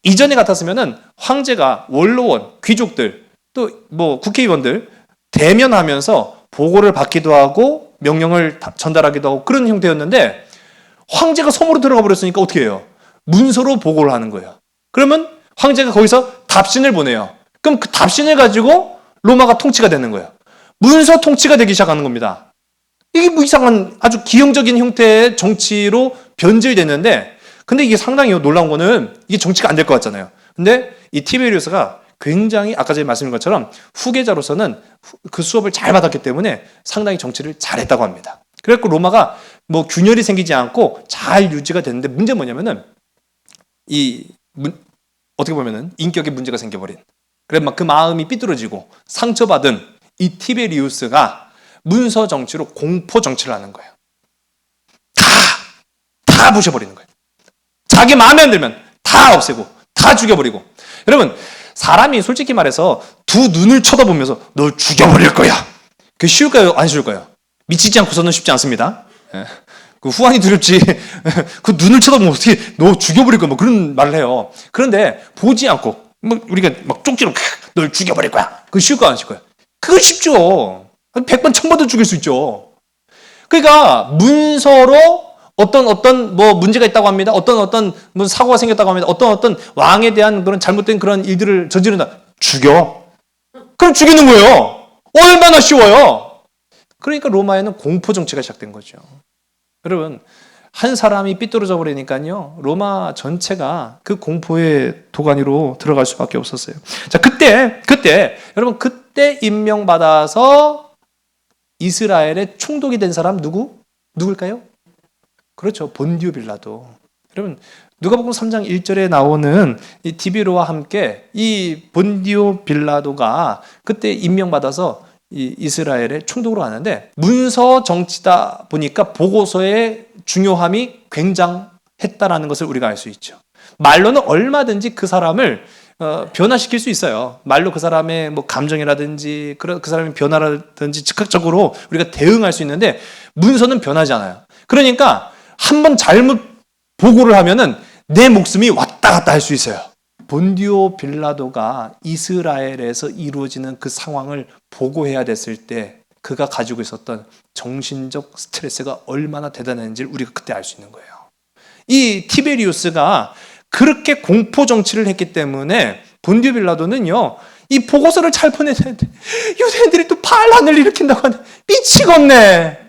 이전에 같았으면은 황제가 원로원, 귀족들 또 뭐 국회의원들 대면하면서 보고를 받기도 하고 명령을 전달하기도 하고 그런 형태였는데 황제가 섬으로 들어가 버렸으니까 어떻게 해요? 문서로 보고를 하는 거예요. 그러면 황제가 거기서 답신을 보내요. 그럼 그 답신을 가지고 로마가 통치가 되는 거예요. 문서 통치가 되기 시작하는 겁니다. 이게 뭐 이상한 아주 기형적인 형태의 정치로 변질됐는데 근데 이게 상당히 놀라운 거는 이게 정치가 안 될 것 같잖아요. 근데 이 티베리우스가 굉장히 아까 전에 말씀드린 것처럼 후계자로서는 그 수업을 잘 받았기 때문에 상당히 정치를 잘했다고 합니다. 그래서 로마가 뭐 균열이 생기지 않고 잘 유지가 됐는데 문제는 뭐냐면은 어떻게 보면은 인격에 문제가 생겨버린. 그래 막 그 마음이 삐뚤어지고 상처받은 이 티베리우스가 문서 정치로 공포 정치를 하는 거예요. 다 부셔버리는 거예요. 자기 마음에 안 들면 다 없애고 다 죽여버리고. 여러분, 사람이 솔직히 말해서 두 눈을 쳐다보면서 널 죽여버릴 거야. 그게 쉬울까요? 안 쉬울까요? 미치지 않고서는 쉽지 않습니다. 그 후환이 두렵지. 그 눈을 쳐다보면 어떻게 너 죽여버릴 거야. 뭐 그런 말을 해요. 그런데 보지 않고 뭐 우리가 막 쪽지로 널 죽여버릴 거야. 그거 쉬울까요? 안 쉬울까요? 그거 쉽죠. 100번 1000번도 죽일 수 있죠. 그러니까 문서로 어떤 뭐 문제가 있다고 합니다. 어떤 무슨 사고가 생겼다고 합니다. 어떤 왕에 대한 그런 잘못된 그런 일들을 저지른다. 죽여. 그럼 죽이는 거예요. 얼마나 쉬워요. 그러니까 로마에는 공포 정치가 시작된 거죠. 여러분, 한 사람이 삐뚤어져 버리니까요, 로마 전체가 그 공포의 도가니로 들어갈 수밖에 없었어요. 자, 그때 여러분, 그때 임명받아서 이스라엘에 총독이 된 사람 누굴까요? 그렇죠. 본디오 빌라도. 여러분, 누가복음 3장 1절에 나오는 이 디비로와 함께 이 본디오 빌라도가 그때 임명받아서 이 이스라엘의 총독으로 가는데, 문서 정치다 보니까 보고서의 중요함이 굉장했다라는 것을 우리가 알 수 있죠. 말로는 얼마든지 그 사람을 변화시킬 수 있어요. 말로 그 사람의 뭐 감정이라든지 그 사람의 변화라든지 즉각적으로 우리가 대응할 수 있는데, 문서는 변하지 않아요. 그러니까 한번 잘못 보고를 하면은 내 목숨이 왔다 갔다 할 수 있어요. 본디오 빌라도가 이스라엘에서 이루어지는 그 상황을 보고해야 됐을 때 그가 가지고 있었던 정신적 스트레스가 얼마나 대단했는지를 우리가 그때 알 수 있는 거예요. 이 티베리우스가 그렇게 공포 정치를 했기 때문에 본디오 빌라도는요, 이 보고서를 잘 보내야 되는데 유대인들이 또 반란을 일으킨다고 하네. 미치겠네.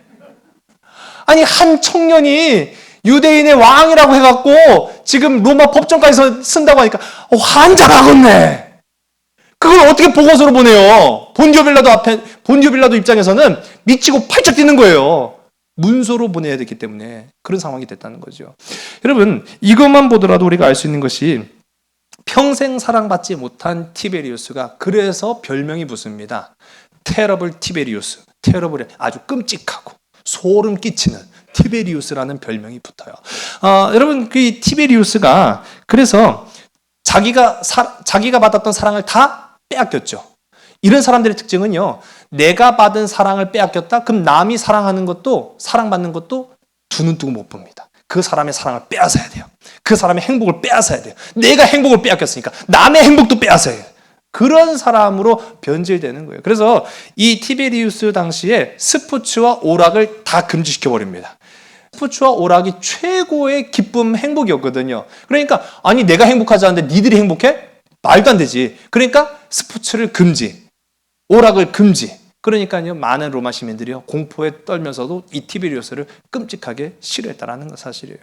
아니, 한 청년이 유대인의 왕이라고 해갖고 지금 로마 법정까지 쓴다고 하니까 환장하겠네. 그걸 어떻게 보고서로 보내요? 본디오 빌라도 입장에서는 미치고 팔짝 뛰는 거예요. 문서로 보내야 됐기 때문에 그런 상황이 됐다는 거죠. 여러분, 이것만 보더라도 우리가 알 수 있는 것이, 평생 사랑받지 못한 티베리우스가 그래서 별명이 붙습니다. 테러블 티베리우스. 테러블이 아주 끔찍하고 소름 끼치는 티베리우스라는 별명이 붙어요. 여러분, 그 티베리우스가 그래서 자기가 받았던 사랑을 다 빼앗겼죠. 이런 사람들의 특징은요, 내가 받은 사랑을 빼앗겼다? 그럼 남이 사랑받는 것도 두 눈 뜨고 못 봅니다. 그 사람의 사랑을 빼앗아야 돼요. 그 사람의 행복을 빼앗아야 돼요. 내가 행복을 빼앗겼으니까 남의 행복도 빼앗아야 돼요. 그런 사람으로 변질되는 거예요. 그래서 이 티베리우스 당시에 스포츠와 오락을 다 금지시켜 버립니다. 스포츠와 오락이 최고의 기쁨, 행복이었거든요. 그러니까 아니, 내가 행복하지 않은데 니들이 행복해? 말도 안 되지. 그러니까 스포츠를 금지, 오락을 금지. 그러니까요, 많은 로마 시민들이요, 공포에 떨면서도 이 티베리우스를 끔찍하게 싫어했다라는 건 사실이에요.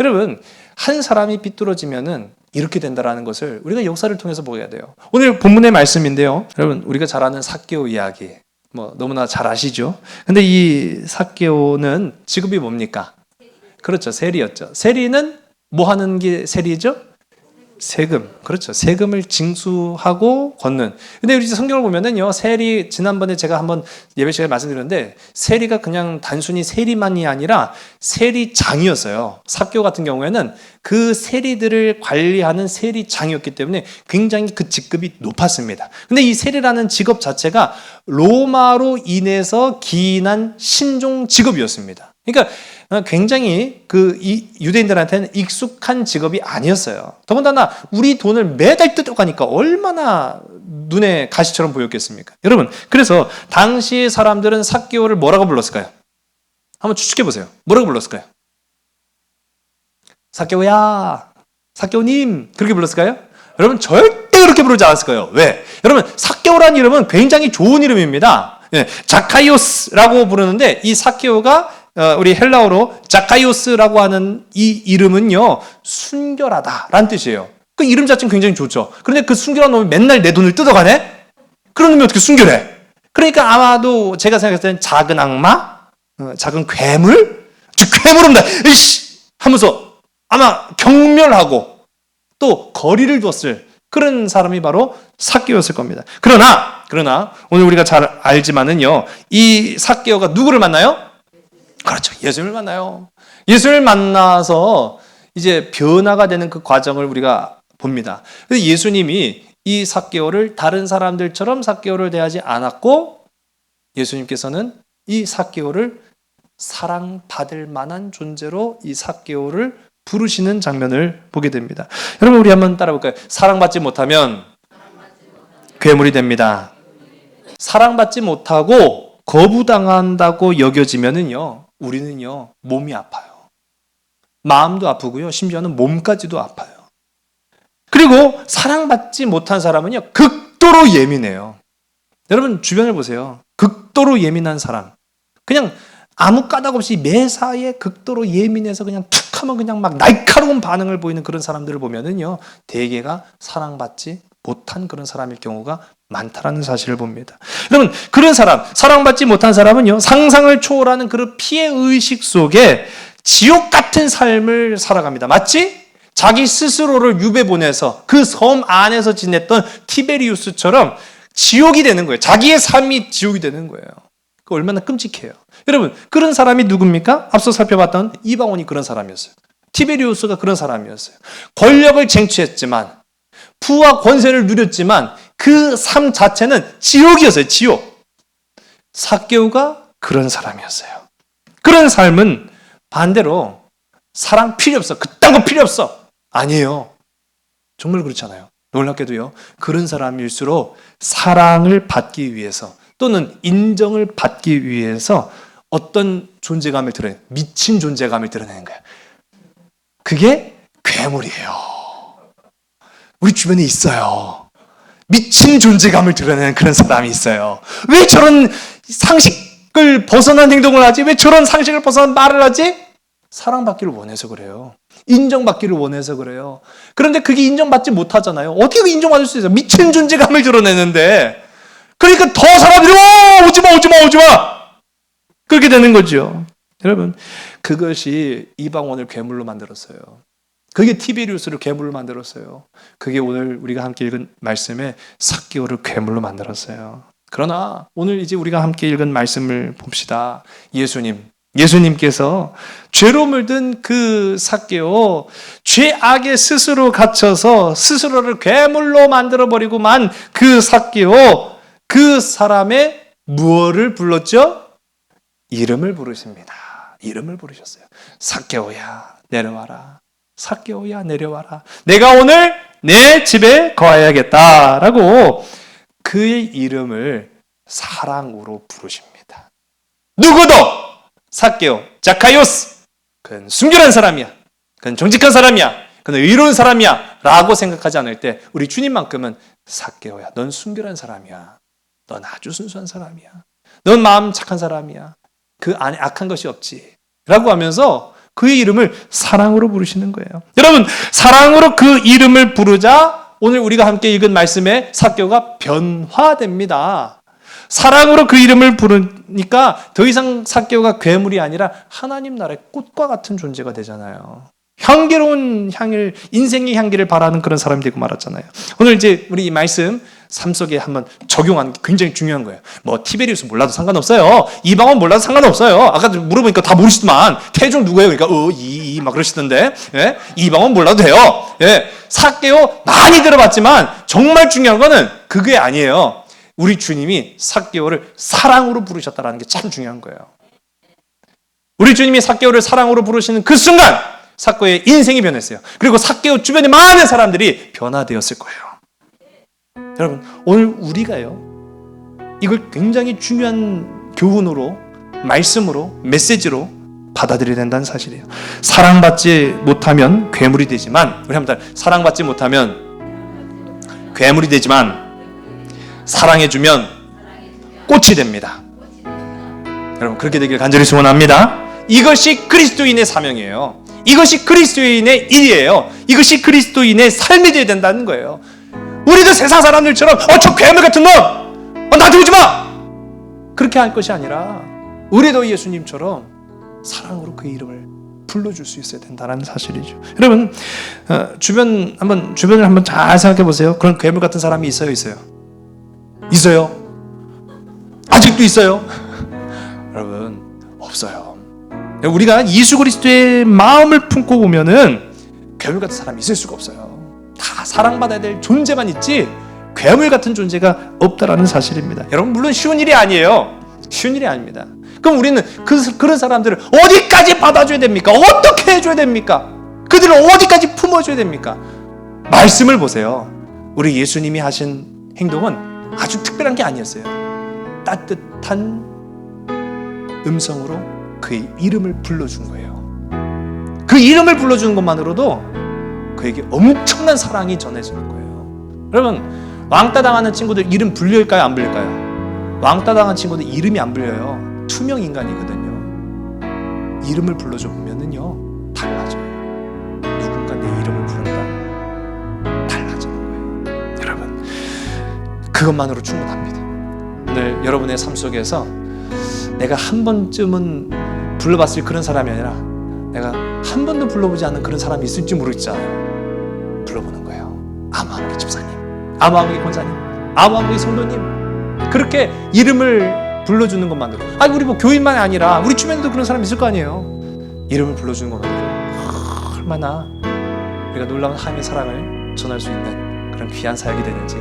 여러분, 한 사람이 삐뚤어지면은 이렇게 된다라는 것을 우리가 역사를 통해서 보게 돼요. 오늘 본문의 말씀인데요, 여러분, 우리가 잘 아는 삭개오 이야기, 뭐 너무나 잘 아시죠? 근데 이 삭개오는 직업이 뭡니까? 그렇죠, 세리였죠. 세리는 뭐 하는 게 세리죠? 세금. 그렇죠. 세금을 징수하고 걷는. 근데 우리 성경을 보면은요, 세리, 지난번에 제가 한번 예배 시간에 말씀드렸는데, 세리가 그냥 단순히 세리만이 아니라 세리장이었어요. 삭개오 같은 경우에는 그 세리들을 관리하는 세리장이었기 때문에 굉장히 그 직급이 높았습니다. 근데 이 세리라는 직업 자체가 로마로 인해서 기인한 신종 직업이었습니다. 그러니까 굉장히 이 유대인들한테는 익숙한 직업이 아니었어요. 더군다나 우리 돈을 매달 뜯어가니까 얼마나 눈에 가시처럼 보였겠습니까? 여러분, 그래서 당시 사람들은 삭개오를 뭐라고 불렀을까요? 한번 추측해 보세요. 뭐라고 불렀을까요? 삭개오야, 삭개오님, 그렇게 불렀을까요? 여러분, 절대 그렇게 부르지 않았을 거예요. 왜? 여러분, 삭개오라는 이름은 굉장히 좋은 이름입니다. 자카이오스라고 부르는데, 이 삭개오가 우리 헬라어로 자카이오스라고 하는 이 이름은요, 순결하다라는 뜻이에요. 그 이름 자체는 굉장히 좋죠. 그런데 그 순결한 놈이 맨날 내 돈을 뜯어가네? 그런 놈이 어떻게 순결해? 그러니까 아마도 제가 생각했을 때는 작은 악마? 작은 괴물? 괴물입니다. 이씨! 하면서 아마 경멸하고 또 거리를 뒀을 그런 사람이 바로 삭개오였을 겁니다. 그러나 오늘 우리가 잘 알지만은요, 이 삭개오가 누구를 만나요? 그렇죠. 예수님을 만나요. 예수님을 만나서 이제 변화가 되는 그 과정을 우리가 봅니다. 그래서 예수님이 이 삭개오를 다른 사람들처럼 삭개오를 대하지 않았고, 예수님께서는 이 삭개오를 사랑받을 만한 존재로 이 삭개오를 부르시는 장면을 보게 됩니다. 여러분, 우리 한번 따라 볼까요? 사랑받지 못하면 괴물이 됩니다. 사랑받지 못하고 거부당한다고 여겨지면은요, 우리는요, 몸이 아파요. 마음도 아프고요, 심지어는 몸까지도 아파요. 그리고 사랑받지 못한 사람은요, 극도로 예민해요. 여러분, 주변을 보세요. 극도로 예민한 사람. 그냥 아무 까닭 없이 매사에 극도로 예민해서 그냥 툭 하면 그냥 막 날카로운 반응을 보이는 그런 사람들을 보면은요, 대개가 사랑받지 못한 그런 사람일 경우가 많다라는 사실을 봅니다. 여러분, 그런 사람, 사랑받지 못한 사람은요, 상상을 초월하는 그런 피해의식 속에 지옥 같은 삶을 살아갑니다. 맞지? 자기 스스로를 유배 보내서 그 섬 안에서 지냈던 티베리우스처럼 지옥이 되는 거예요. 자기의 삶이 지옥이 되는 거예요. 그 얼마나 끔찍해요. 여러분, 그런 사람이 누굽니까? 앞서 살펴봤던 이방원이 그런 사람이었어요. 티베리우스가 그런 사람이었어요. 권력을 쟁취했지만, 부와 권세를 누렸지만 그 삶 자체는 지옥이었어요. 지옥. 삭개오가 그런 사람이었어요. 그런 삶은 반대로 사랑 필요 없어, 그딴 거 필요 없어, 아니에요. 정말 그렇잖아요. 놀랍게도요, 그런 사람일수록 사랑을 받기 위해서 또는 인정을 받기 위해서 어떤 존재감을 드러내는, 미친 존재감을 드러내는 거예요. 그게 괴물이에요. 우리 주변에 있어요. 미친 존재감을 드러내는 그런 사람이 있어요. 왜 저런 상식을 벗어난 행동을 하지? 왜 저런 상식을 벗어난 말을 하지? 사랑받기를 원해서 그래요. 인정받기를 원해서 그래요. 그런데 그게 인정받지 못하잖아요. 어떻게 인정받을 수 있어요? 미친 존재감을 드러내는데. 그러니까 더 사람들이 오지마 그렇게 되는 거죠. 여러분, 그것이 이방원을 괴물로 만들었어요. 그게 티베리우스를 괴물로 만들었어요. 그게 오늘 우리가 함께 읽은 말씀에 삭개오를 괴물로 만들었어요. 그러나 오늘 이제 우리가 함께 읽은 말씀을 봅시다. 예수님께서 죄로 물든 그 삭개오, 죄악에 스스로 갇혀서 스스로를 괴물로 만들어버리고만 그 삭개오, 그 사람의 무엇을 불렀죠? 이름을 부르십니다. 이름을 부르셨어요. 삭개오야, 내려와라. 삭개오야, 내려와라. 내가 오늘 내 집에 거하야겠다라고 그의 이름을 사랑으로 부르십니다. 누구도 삭개오, 자카이오스, 그는 순결한 사람이야, 그는 정직한 사람이야, 그는 의로운 사람이야 라고 생각하지 않을 때 우리 주님만큼은 삭개오야, 넌 순결한 사람이야, 넌 아주 순수한 사람이야, 넌 마음 착한 사람이야, 그 안에 악한 것이 없지 라고 하면서 그의 이름을 사랑으로 부르시는 거예요. 여러분, 사랑으로 그 이름을 부르자 오늘 우리가 함께 읽은 말씀에 삭개오가 변화됩니다. 사랑으로 그 이름을 부르니까 더 이상 삭개오가 괴물이 아니라 하나님 나라의 꽃과 같은 존재가 되잖아요. 향기로운 향을, 인생의 향기를 바라는 그런 사람이 되고 말았잖아요. 오늘 이제 우리 이 말씀 삶 속에 한번 적용하는 게 굉장히 중요한 거예요. 뭐 티베리우스 몰라도 상관없어요. 이방원 몰라도 상관없어요. 아까 물어보니까 다 모르시더만. 태종 누구예요? 그러니까 막 그러시던데. 예? 이방원 몰라도 돼요. 예. 삭개오 많이 들어봤지만 정말 중요한 거는 그게 아니에요. 우리 주님이 삭개오를 사랑으로 부르셨다는 게 참 중요한 거예요. 우리 주님이 삭개오를 사랑으로 부르시는 그 순간 삭개오의 인생이 변했어요. 그리고 삭개오 주변에 많은 사람들이 변화되었을 거예요. 여러분, 오늘 우리가요, 이걸 굉장히 중요한 교훈으로, 말씀으로, 메시지로 받아들여야 된다는 사실이에요. 사랑받지 못하면 괴물이 되지만, 우리 한번 사랑받지 못하면 괴물이 되지만 사랑해주면 꽃이 됩니다. 여러분, 그렇게 되길 간절히 소원합니다. 이것이 그리스도인의 사명이에요. 이것이 그리스도인의 일이에요. 이것이 그리스도인의 삶이 되어야 된다는 거예요. 우리도 세상 사람들처럼 저 괴물 같은 놈, 나한테 오지 마, 그렇게 할 것이 아니라 우리도 예수님처럼 사랑으로 그 이름을 불러줄 수 있어야 된다는 사실이죠. 여러분 주변을 한번 잘 생각해 보세요. 그런 괴물 같은 사람이 있어요? 있어요? 아직도 있어요? 여러분 없어요. 우리가 예수 그리스도의 마음을 품고 보면은 괴물 같은 사람이 있을 수가 없어요. 다 사랑받아야 될 존재만 있지 괴물 같은 존재가 없다라는 사실입니다. 여러분 물론 쉬운 일이 아니에요. 쉬운 일이 아닙니다. 그럼 우리는 그런 사람들을 어디까지 받아줘야 됩니까? 어떻게 해줘야 됩니까? 그들을 어디까지 품어줘야 됩니까? 말씀을 보세요. 우리 예수님이 하신 행동은 아주 특별한 게 아니었어요. 따뜻한 음성으로 그의 이름을 불러준 거예요. 그 이름을 불러주는 것만으로도 그에게 엄청난 사랑이 전해지는 거예요. 여러분 왕따 당하는 친구들 이름 불릴까요? 안 불릴까요? 왕따 당한 친구들 이름이 안 불려요. 투명 인간이거든요. 이름을 불러줘 보면은요 달라져요. 누군가 내 이름을 부른다 달라지는 거예요. 여러분 그것만으로 충분합니다. 오늘 여러분의 삶 속에서 내가 한 번쯤은 불러봤을 그런 사람이 아니라 내가 한 번도 불러보지 않은 그런 사람이 있을지 모르겠잖아요. 불러보는 거예요. 아무한기 집사님, 아무한기 권사님, 아무한기 성도님, 그렇게 이름을 불러주는 것만으로, 우리 뭐 교인만이 아니라 우리 주변에도 그런 사람이 있을 거 아니에요. 이름을 불러주는 것만으로 얼마나 우리가 놀라운 하나님의 사랑을 전할 수 있는 그런 귀한 사역이 되는지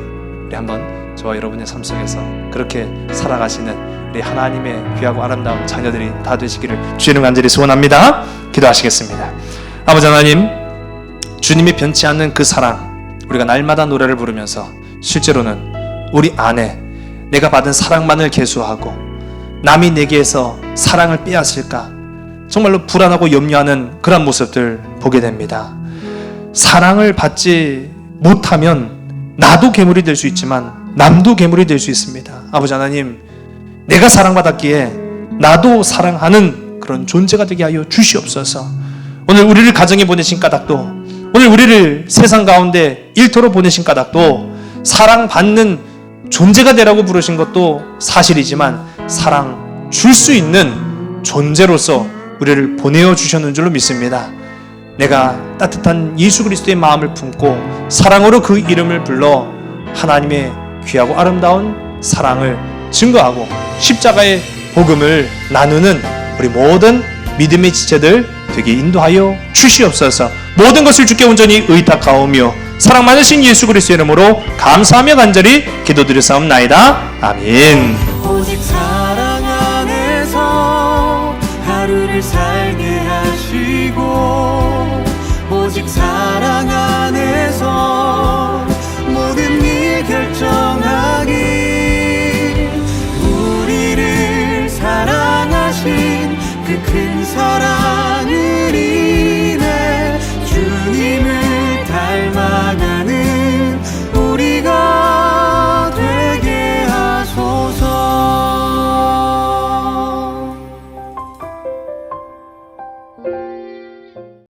우리 한번 저와 여러분의 삶 속에서 그렇게 살아가시는 우리 하나님의 귀하고 아름다운 자녀들이 다 되시기를 주님 간절히 소원합니다. 기도하시겠습니다. 아버지 하나님, 주님이 변치 않는 그 사랑, 우리가 날마다 노래를 부르면서 실제로는 우리 안에 내가 받은 사랑만을 계수하고 남이 내게서 사랑을 빼앗을까 정말로 불안하고 염려하는 그런 모습들 보게 됩니다. 사랑을 받지 못하면 나도 괴물이 될 수 있지만 남도 괴물이 될 수 있습니다. 아버지 하나님, 내가 사랑받았기에 나도 사랑하는 그런 존재가 되게 하여 주시옵소서. 오늘 우리를 가정에 보내신 까닭도, 오늘 우리를 세상 가운데 일터로 보내신 까닭도 사랑받는 존재가 되라고 부르신 것도 사실이지만 사랑 줄 수 있는 존재로서 우리를 보내어 주셨는 줄로 믿습니다. 내가 따뜻한 예수 그리스도의 마음을 품고 사랑으로 그 이름을 불러 하나님의 귀하고 아름다운 사랑을 증거하고 십자가의 복음을 나누는 우리 모든 믿음의 지체들 되게 인도하여 주시옵소서. 모든 것을 주께 온전히 의탁하오며 사랑 많으신 예수 그리스도의 이름으로 감사하며 간절히 기도드렸사옵나이다. 아멘. 오직 사랑